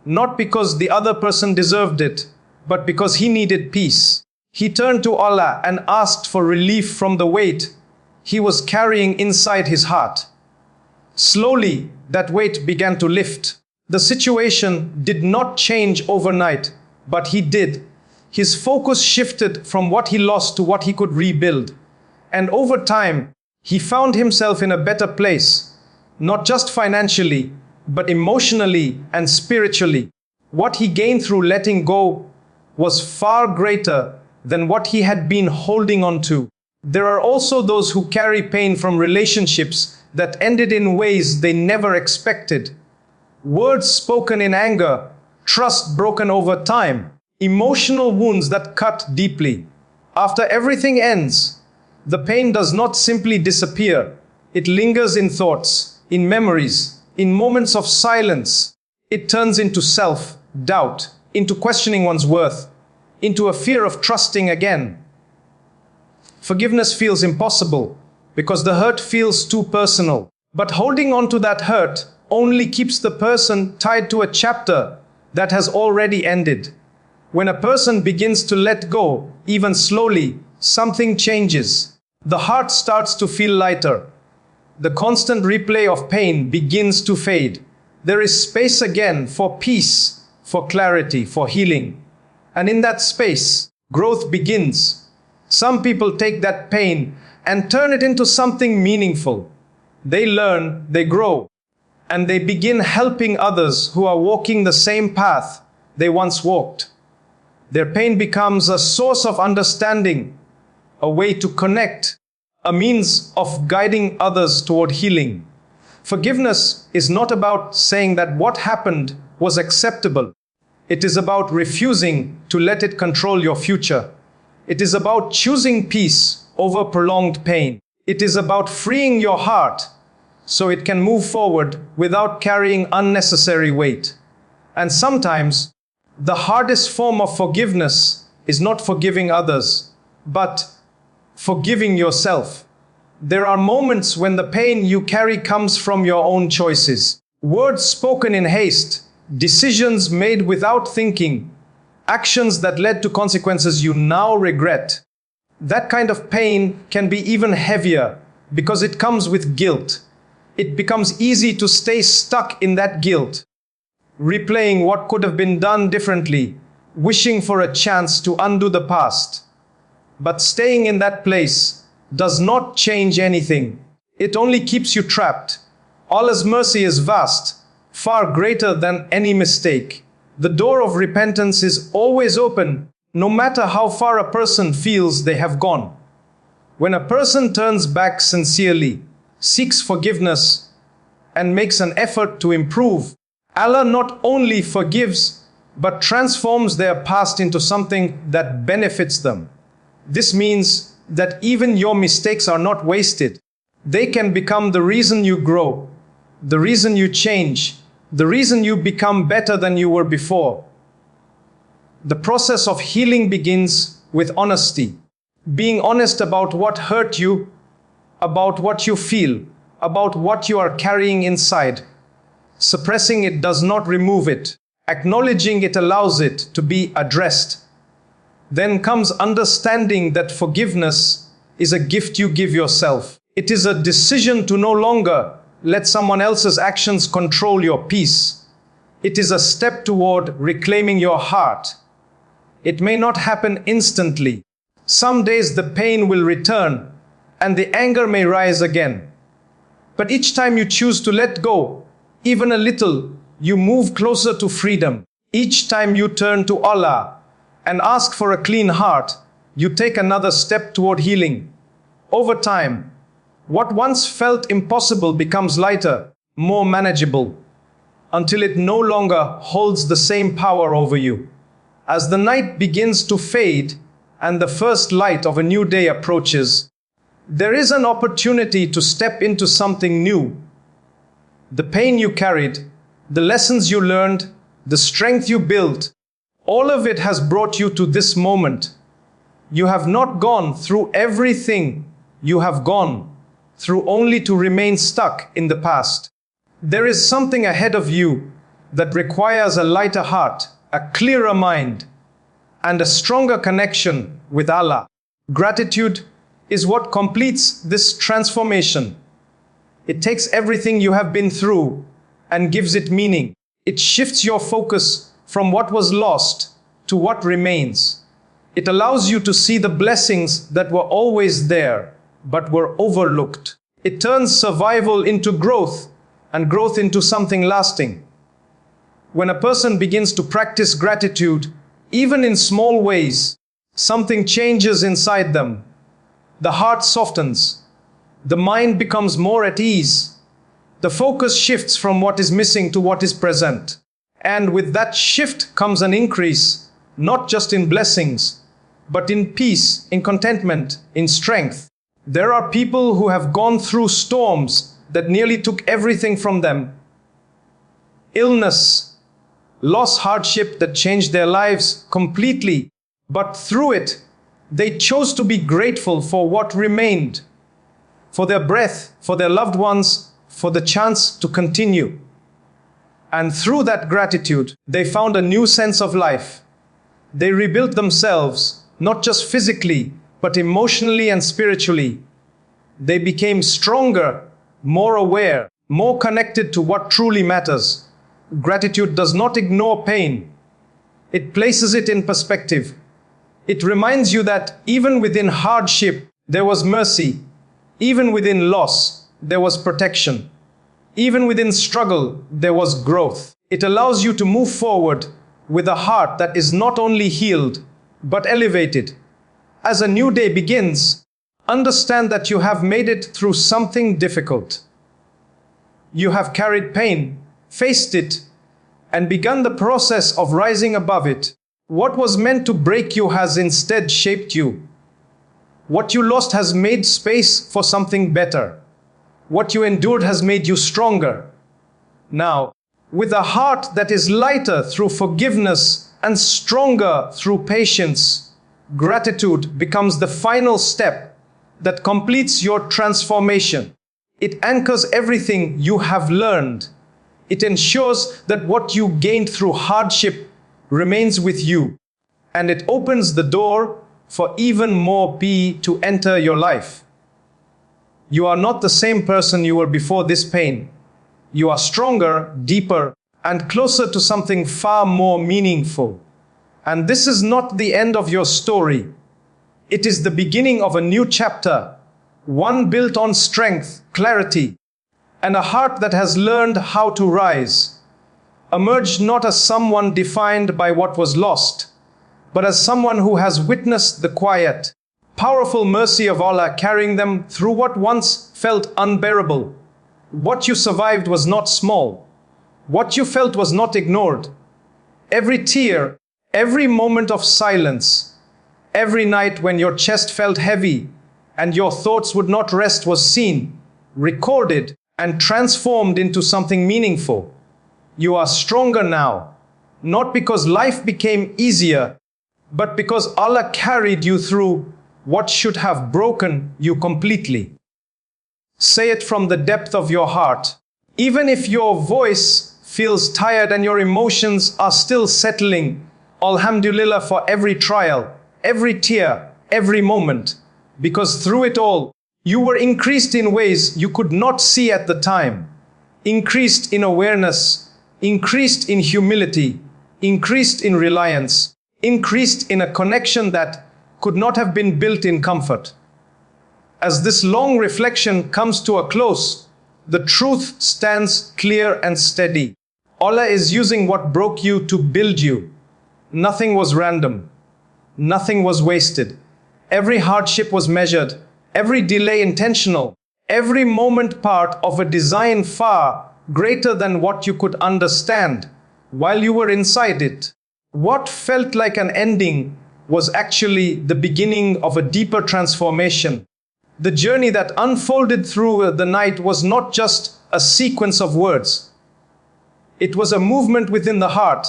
Not because the other person deserved it, but because he needed peace. He turned to Allah and asked for relief from the weight he was carrying inside his heart. Slowly, that weight began to lift. The situation did not change overnight, but he did. His focus shifted from what he lost to what he could rebuild. And over time, he found himself in a better place, not just financially, but emotionally and spiritually. What he gained through letting go was far greater than what he had been holding on to. There are also those who carry pain from relationships that ended in ways they never expected. Words spoken in anger, trust broken over time, emotional wounds that cut deeply. After everything ends, the pain does not simply disappear. It lingers in thoughts, in memories, in moments of silence. It turns into self-doubt, into questioning one's worth, into a fear of trusting again. Forgiveness feels impossible because the hurt feels too personal. But holding on to that hurt only keeps the person tied to a chapter that has already ended. When a person begins to let go, even slowly, something changes. The heart starts to feel lighter. The constant replay of pain begins to fade. There is space again for peace, for clarity, for healing. And in that space, growth begins. Some people take that pain and turn it into something meaningful. They learn, they grow, and they begin helping others who are walking the same path they once walked. Their pain becomes a source of understanding, a way to connect, a means of guiding others toward healing. Forgiveness is not about saying that what happened was acceptable. It is about refusing to let it control your future. It is about choosing peace over prolonged pain. It is about freeing your heart so it can move forward without carrying unnecessary weight. And sometimes, the hardest form of forgiveness is not forgiving others, but forgiving yourself. There are moments when the pain you carry comes from your own choices. Words spoken in haste, decisions made without thinking, actions that led to consequences you now regret. That kind of pain can be even heavier because it comes with guilt. It becomes easy to stay stuck in that guilt, replaying what could have been done differently, wishing for a chance to undo the past. But staying in that place does not change anything. It only keeps you trapped. Allah's mercy is vast, far greater than any mistake. The door of repentance is always open, no matter how far a person feels they have gone. When a person turns back sincerely, seeks forgiveness, and makes an effort to improve, Allah not only forgives, but transforms their past into something that benefits them. This means that even your mistakes are not wasted. They can become the reason you grow, the reason you change, the reason you become better than you were before. The process of healing begins with honesty. Being honest about what hurt you, about what you feel, about what you are carrying inside. Suppressing it does not remove it. Acknowledging it allows it to be addressed. Then comes understanding that forgiveness is a gift you give yourself. It is a decision to no longer let someone else's actions control your peace. It is a step toward reclaiming your heart. It may not happen instantly. Some days the pain will return and the anger may rise again. But each time you choose to let go, even a little, you move closer to freedom. Each time you turn to Allah and ask for a clean heart, you take another step toward healing. Over time, what once felt impossible becomes lighter, more manageable, until it no longer holds the same power over you. As the night begins to fade and the first light of a new day approaches, there is an opportunity to step into something new. The pain you carried, the lessons you learned, the strength you built, all of it has brought you to this moment. You have not gone through everything you have gone through only to remain stuck in the past. There is something ahead of you that requires a lighter heart, a clearer mind, and a stronger connection with Allah. Gratitude is what completes this transformation. It takes everything you have been through and gives it meaning. It shifts your focus from what was lost to what remains. It allows you to see the blessings that were always there, but were overlooked. It turns survival into growth, and growth into something lasting. When a person begins to practice gratitude, even in small ways, something changes inside them. The heart softens. The mind becomes more at ease. The focus shifts from what is missing to what is present. And with that shift comes an increase, not just in blessings, but in peace, in contentment, in strength. There are people who have gone through storms that nearly took everything from them. Illness, loss, hardship that changed their lives completely. But through it, they chose to be grateful for what remained, for their breath, for their loved ones, for the chance to continue. And through that gratitude, they found a new sense of life. They rebuilt themselves, not just physically, but emotionally and spiritually. They became stronger, more aware, more connected to what truly matters. Gratitude does not ignore pain. It places it in perspective. It reminds you that even within hardship, there was mercy. Even within loss, there was protection. Even within struggle, there was growth. It allows you to move forward with a heart that is not only healed, but elevated. As a new day begins, understand that you have made it through something difficult. You have carried pain, faced it, and begun the process of rising above it. What was meant to break you has instead shaped you. What you lost has made space for something better. What you endured has made you stronger. Now, with a heart that is lighter through forgiveness and stronger through patience, gratitude becomes the final step that completes your transformation. It anchors everything you have learned. It ensures that what you gained through hardship remains with you. And it opens the door for even more peace to enter your life. You are not the same person you were before this pain. You are stronger, deeper, and closer to something far more meaningful. And this is not the end of your story. It is the beginning of a new chapter, one built on strength, clarity, and a heart that has learned how to rise. Emerge not as someone defined by what was lost, but as someone who has witnessed the quiet, Powerful mercy of Allah carrying them through what once felt unbearable. What you survived was not small. What you felt was not ignored. Every tear, every moment of silence, every night when your chest felt heavy and your thoughts would not rest was seen, recorded, and transformed into something meaningful. You are stronger now, not because life became easier, but because Allah carried you through what should have broken you completely. Say it from the depth of your heart. Even if your voice feels tired and your emotions are still settling, Alhamdulillah for every trial, every tear, every moment, because through it all, you were increased in ways you could not see at the time. Increased in awareness, increased in humility, increased in reliance, increased in a connection that could not have been built in comfort. As this long reflection comes to a close, the truth stands clear and steady. Allah is using what broke you to build you. Nothing was random. Nothing was wasted. Every hardship was measured, every delay intentional, every moment part of a design far greater than what you could understand while you were inside it. What felt like an ending was actually the beginning of a deeper transformation. The journey that unfolded through the night was not just a sequence of words. It was a movement within the heart.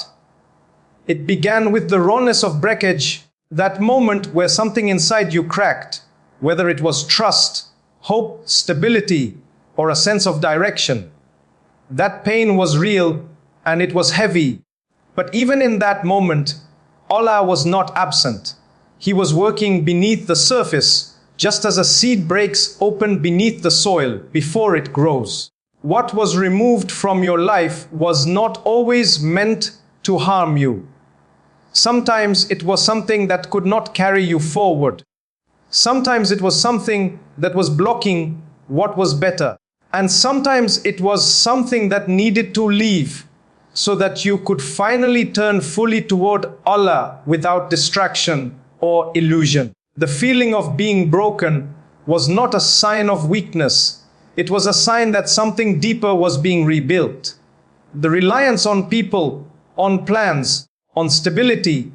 It began with the rawness of breakage, that moment where something inside you cracked, whether it was trust, hope, stability, or a sense of direction. That pain was real and it was heavy. But even in that moment, Allah was not absent. He was working beneath the surface, just as a seed breaks open beneath the soil before it grows. What was removed from your life was not always meant to harm you. Sometimes it was something that could not carry you forward. Sometimes it was something that was blocking what was better. And sometimes it was something that needed to leave, so that you could finally turn fully toward Allah without distraction or illusion. The feeling of being broken was not a sign of weakness. It was a sign that something deeper was being rebuilt. The reliance on people, on plans, on stability,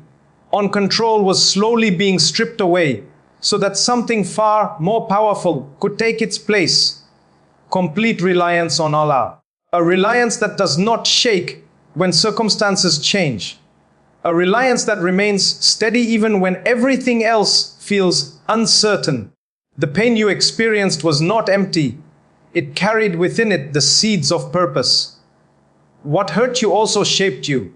on control was slowly being stripped away, so that something far more powerful could take its place. Complete reliance on Allah. A reliance that does not shake when circumstances change. A reliance that remains steady even when everything else feels uncertain. The pain you experienced was not empty. It carried within it the seeds of purpose. What hurt you also shaped you.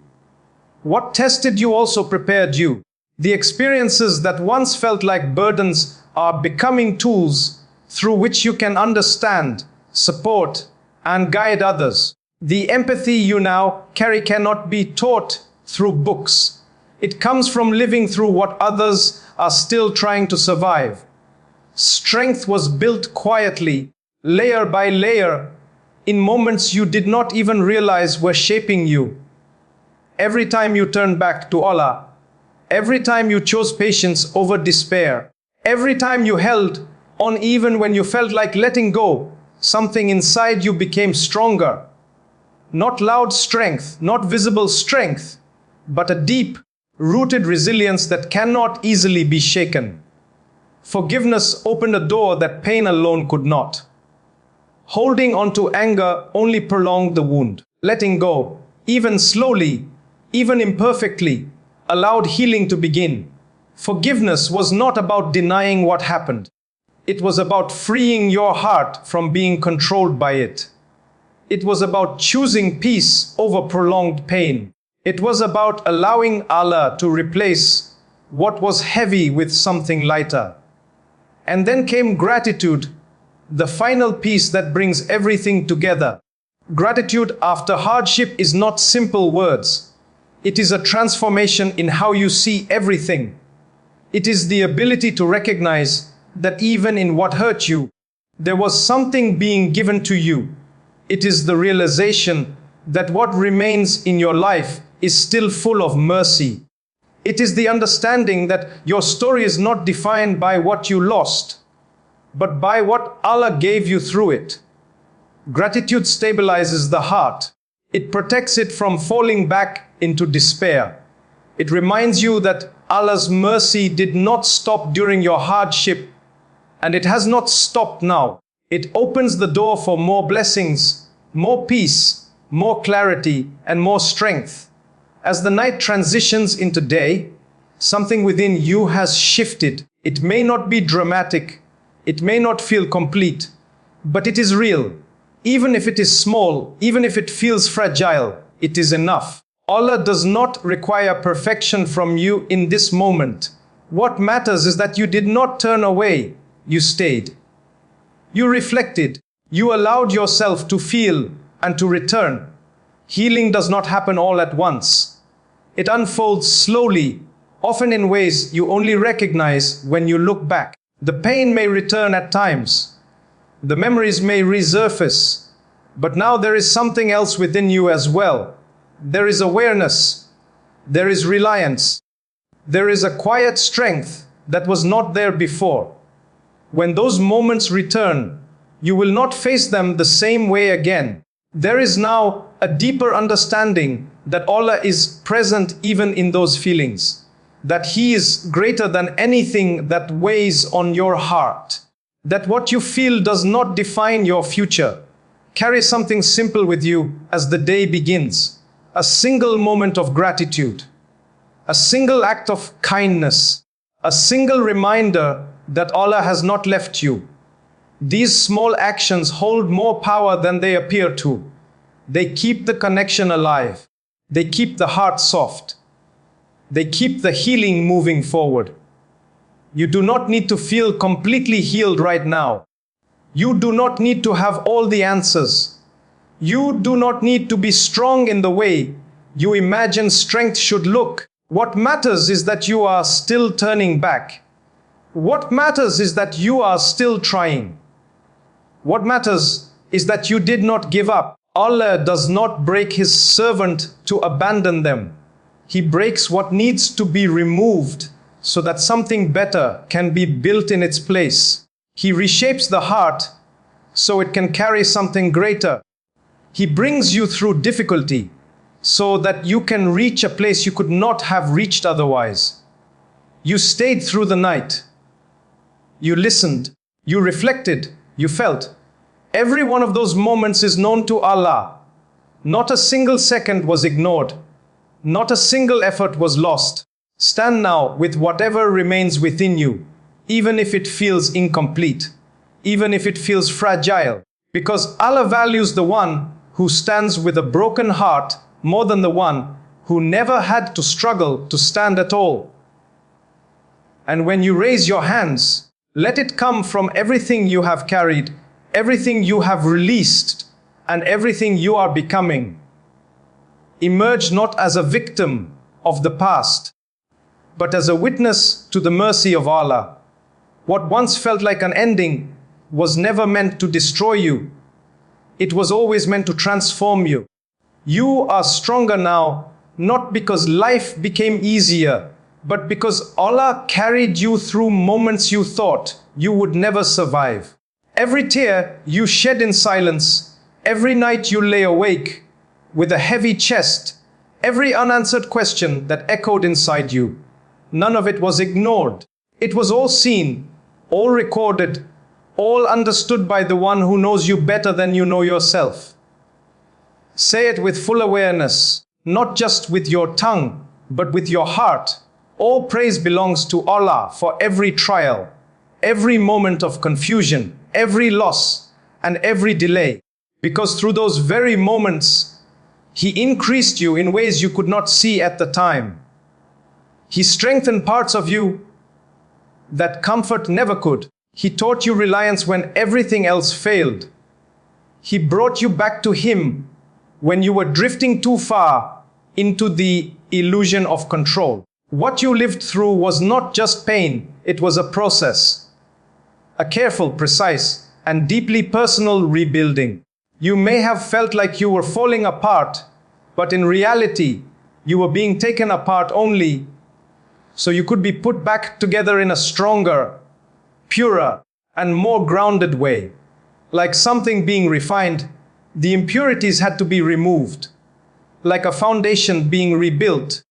What tested you also prepared you. The experiences that once felt like burdens are becoming tools through which you can understand, support, and guide others. The empathy you now carry cannot be taught through books. It comes from living through what others are still trying to survive. Strength was built quietly, layer by layer, in moments you did not even realize were shaping you. Every time you turned back to Allah, every time you chose patience over despair, every time you held on even when you felt like letting go, something inside you became stronger. Not loud strength, not visible strength, but a deep, rooted resilience that cannot easily be shaken. Forgiveness opened a door that pain alone could not. Holding on to anger only prolonged the wound. Letting go, even slowly, even imperfectly, allowed healing to begin. Forgiveness was not about denying what happened. It was about freeing your heart from being controlled by it. It was about choosing peace over prolonged pain. It was about allowing Allah to replace what was heavy with something lighter. And then came gratitude, the final piece that brings everything together. Gratitude after hardship is not simple words. It is a transformation in how you see everything. It is the ability to recognize that even in what hurt you, there was something being given to you. It is the realization that what remains in your life is still full of mercy. It is the understanding that your story is not defined by what you lost, but by what Allah gave you through it. Gratitude stabilizes the heart. It protects it from falling back into despair. It reminds you that Allah's mercy did not stop during your hardship, and it has not stopped now. It opens the door for more blessings, more peace, more clarity, and more strength. As the night transitions into day, something within you has shifted. It may not be dramatic, it may not feel complete, but it is real. Even if it is small, even if it feels fragile, it is enough. Allah does not require perfection from you in this moment. What matters is that you did not turn away, you stayed. You reflected, you allowed yourself to feel and to return. Healing does not happen all at once. It unfolds slowly, often in ways you only recognize when you look back. The pain may return at times. The memories may resurface. But now there is something else within you as well. There is awareness. There is reliance. There is a quiet strength that was not there before. When those moments return, you will not face them the same way again. There is now a deeper understanding that Allah is present even in those feelings, that He is greater than anything that weighs on your heart, that what you feel does not define your future. Carry something simple with you as the day begins, a single moment of gratitude, a single act of kindness, a single reminder that Allah has not left you. These small actions hold more power than they appear to. They keep the connection alive. They keep the heart soft. They keep the healing moving forward. You do not need to feel completely healed right now. You do not need to have all the answers. You do not need to be strong in the way you imagine strength should look. What matters is that you are still turning back. What matters is that you are still trying. What matters is that you did not give up. Allah does not break His servant to abandon them. He breaks what needs to be removed so that something better can be built in its place. He reshapes the heart so it can carry something greater. He brings you through difficulty so that you can reach a place you could not have reached otherwise. You stayed through the night. You listened. You reflected. You felt. Every one of those moments is known to Allah. Not a single second was ignored. Not a single effort was lost. Stand now with whatever remains within you, even if it feels incomplete, even if it feels fragile, because Allah values the one who stands with a broken heart more than the one who never had to struggle to stand at all. And when you raise your hands, let it come from everything you have carried, everything you have released, and everything you are becoming. Emerge not as a victim of the past, but as a witness to the mercy of Allah. What once felt like an ending was never meant to destroy you. It was always meant to transform you. You are stronger now, not because life became easier, but because Allah carried you through moments you thought you would never survive. Every tear you shed in silence, every night you lay awake with a heavy chest, every unanswered question that echoed inside you, none of it was ignored. It was all seen, all recorded, all understood by the one who knows you better than you know yourself. Say it with full awareness, not just with your tongue, but with your heart. All praise belongs to Allah for every trial, every moment of confusion, every loss, and every delay. Because through those very moments, He increased you in ways you could not see at the time. He strengthened parts of you that comfort never could. He taught you reliance when everything else failed. He brought you back to Him when you were drifting too far into the illusion of control. What you lived through was not just pain, it was a process. A careful, precise, and deeply personal rebuilding. You may have felt like you were falling apart, but in reality, you were being taken apart only so you could be put back together in a stronger, purer, and more grounded way. Like something being refined, the impurities had to be removed. Like a foundation being rebuilt,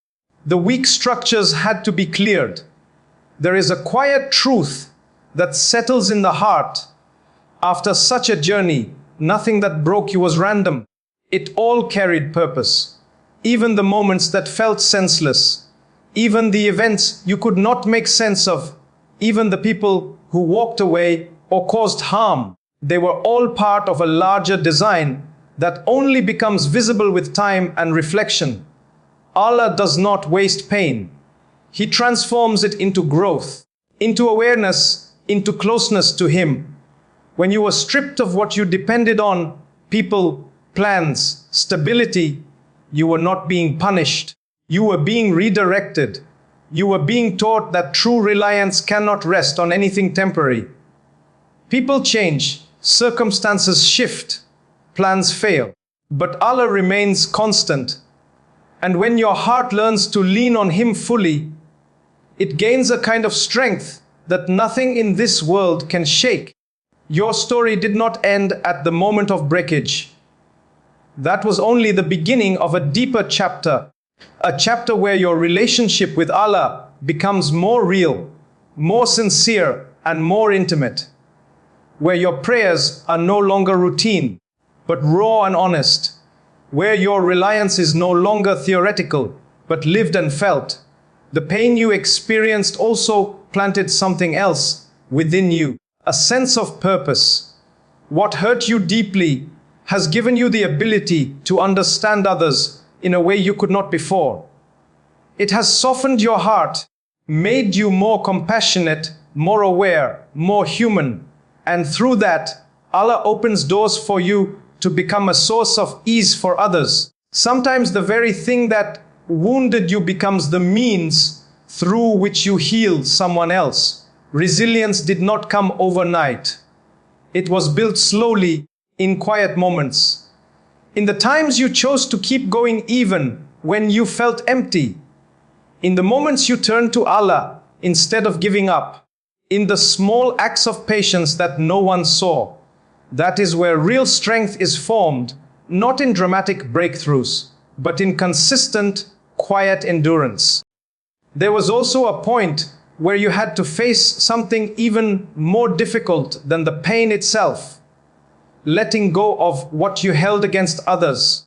the weak structures had to be cleared. There is a quiet truth that settles in the heart. After such a journey, nothing that broke you was random. It all carried purpose. Even the moments that felt senseless, even the events you could not make sense of, even the people who walked away or caused harm, they were all part of a larger design that only becomes visible with time and reflection. Allah does not waste pain. He transforms it into growth, into awareness, into closeness to Him. When you were stripped of what you depended on, people, plans, stability, you were not being punished. You were being redirected. You were being taught that true reliance cannot rest on anything temporary. People change, circumstances shift, plans fail, but Allah remains constant. And when your heart learns to lean on Him fully, it gains a kind of strength that nothing in this world can shake. Your story did not end at the moment of breakage. That was only the beginning of a deeper chapter, a chapter where your relationship with Allah becomes more real, more sincere, and more intimate, where your prayers are no longer routine, but raw and honest, where your reliance is no longer theoretical, but lived and felt. The pain you experienced also planted something else within you, a sense of purpose. What hurt you deeply has given you the ability to understand others in a way you could not before. It has softened your heart, made you more compassionate, more aware, more human, and through that, Allah opens doors for you to become a source of ease for others. Sometimes the very thing that wounded you becomes the means through which you heal someone else. Resilience did not come overnight. It was built slowly in quiet moments. In the times you chose to keep going even when you felt empty. In the moments you turned to Allah instead of giving up. In the small acts of patience that no one saw. That is where real strength is formed, not in dramatic breakthroughs, but in consistent, quiet endurance. There was also a point where you had to face something even more difficult than the pain itself. Letting go of what you held against others.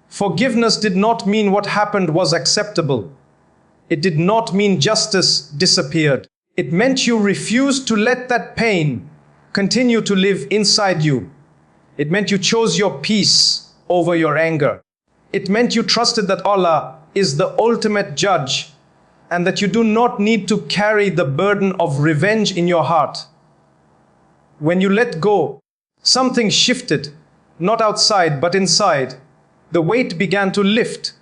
Forgiveness did not mean what happened was acceptable. It did not mean justice disappeared. It meant you refused to let that pain continue to live inside you. It meant you chose your peace over your anger. It meant you trusted that Allah is the ultimate judge and that you do not need to carry the burden of revenge in your heart. When you let go, something shifted, not outside but inside. The weight began to lift.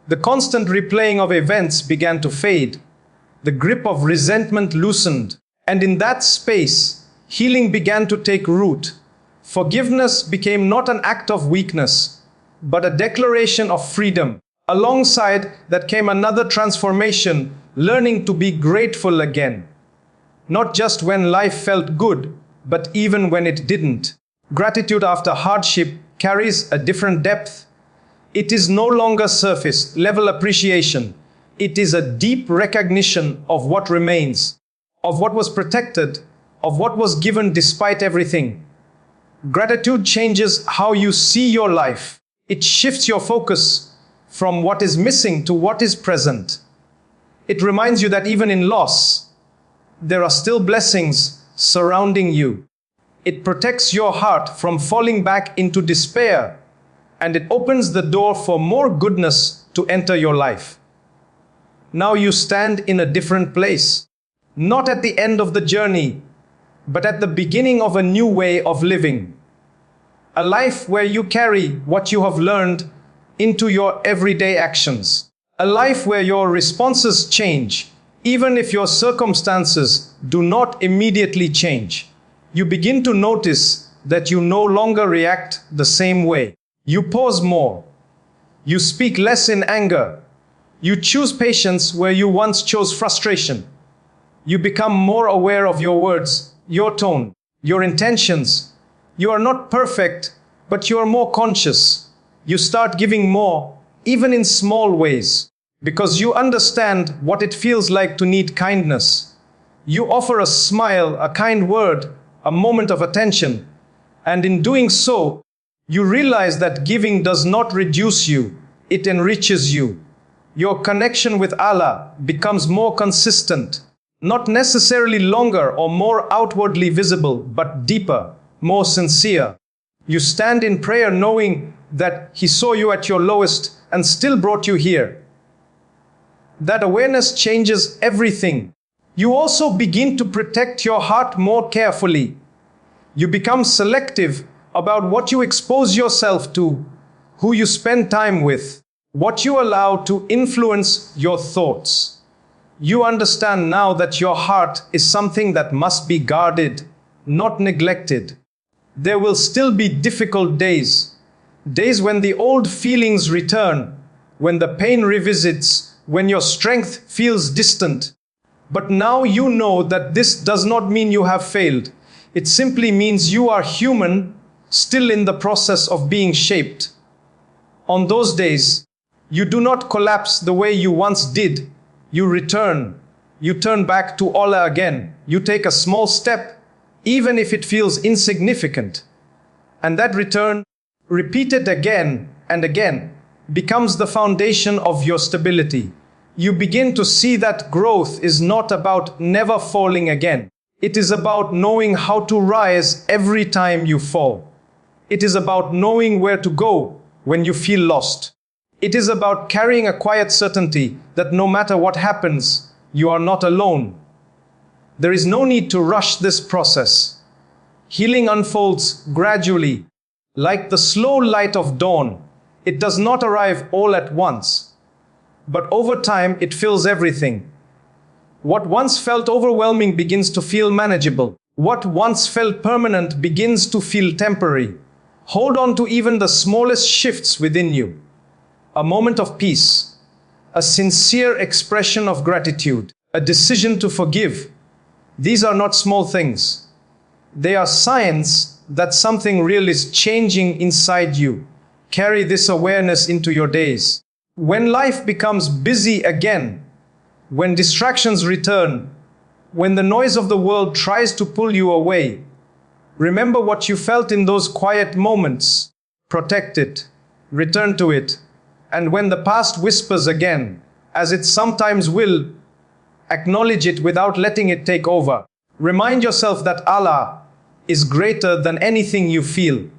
The constant replaying of events began to fade. The grip of resentment loosened. And in that space, healing began to take root. Forgiveness became not an act of weakness, but a declaration of freedom. Alongside that came another transformation, learning to be grateful again. Not just when life felt good, but even when it didn't. Gratitude after hardship carries a different depth. It is no longer surface level appreciation. It is a deep recognition of what remains, of what was protected, of what was given despite everything. Gratitude changes how you see your life. It shifts your focus from what is missing to what is present. It reminds you that even in loss, there are still blessings surrounding you. It protects your heart from falling back into despair, and it opens the door for more goodness to enter your life. Now you stand in a different place, not at the end of the journey, but at the beginning of a new way of living. A life where you carry what you have learned into your everyday actions. A life where your responses change, even if your circumstances do not immediately change. You begin to notice that you no longer react the same way. You pause more. You speak less in anger. You choose patience where you once chose frustration. You become more aware of your words, your tone, your intentions. You are not perfect, but you are more conscious. You start giving more, even in small ways, because you understand what it feels like to need kindness. You offer a smile, a kind word, a moment of attention, and in doing so, you realize that giving does not reduce you, it enriches you. Your connection with Allah becomes more consistent, not necessarily longer or more outwardly visible, but deeper, more sincere. You stand in prayer knowing that He saw you at your lowest and still brought you here. That awareness changes everything. You also begin to protect your heart more carefully. You become selective about what you expose yourself to, who you spend time with, what you allow to influence your thoughts. You understand now that your heart is something that must be guarded, not neglected. There will still be difficult days, days when the old feelings return, when the pain revisits, when your strength feels distant. But now you know that this does not mean you have failed. It simply means you are human, still in the process of being shaped. On those days, you do not collapse the way you once did. You return. You turn back to Allah again. You take a small step, even if it feels insignificant. And that return, repeated again and again, becomes the foundation of your stability. You begin to see that growth is not about never falling again. It is about knowing how to rise every time you fall. It is about knowing where to go when you feel lost. It is about carrying a quiet certainty that no matter what happens, you are not alone. There is no need to rush this process. Healing unfolds gradually, like the slow light of dawn. It does not arrive all at once, but over time it fills everything. What once felt overwhelming begins to feel manageable. What once felt permanent begins to feel temporary. Hold on to even the smallest shifts within you. A moment of peace, a sincere expression of gratitude, a decision to forgive. These are not small things. They are signs that something real is changing inside you. Carry this awareness into your days. When life becomes busy again, when distractions return, when the noise of the world tries to pull you away, remember what you felt in those quiet moments. Protect it, return to it, and when the past whispers again, as it sometimes will, acknowledge it without letting it take over. Remind yourself that Allah is greater than anything you feel,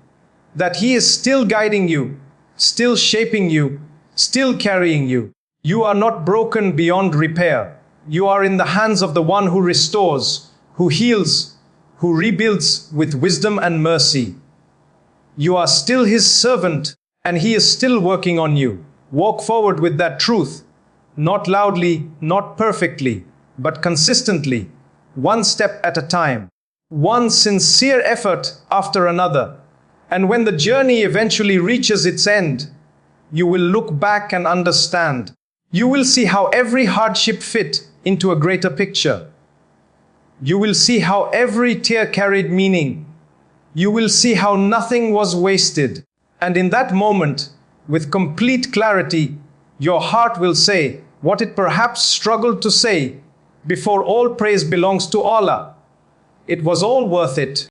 that He is still guiding you, still shaping you, still carrying you. You are not broken beyond repair. You are in the hands of the one who restores, who heals, who rebuilds with wisdom and mercy. You are still His servant, and He is still working on you. Walk forward with that truth, not loudly, not perfectly, but consistently, one step at a time, one sincere effort after another. And when the journey eventually reaches its end, you will look back and understand. You will see how every hardship fit into a greater picture. You will see how every tear carried meaning. You will see how nothing was wasted. And in that moment, with complete clarity, your heart will say what it perhaps struggled to say before. All praise belongs to Allah. It was all worth it.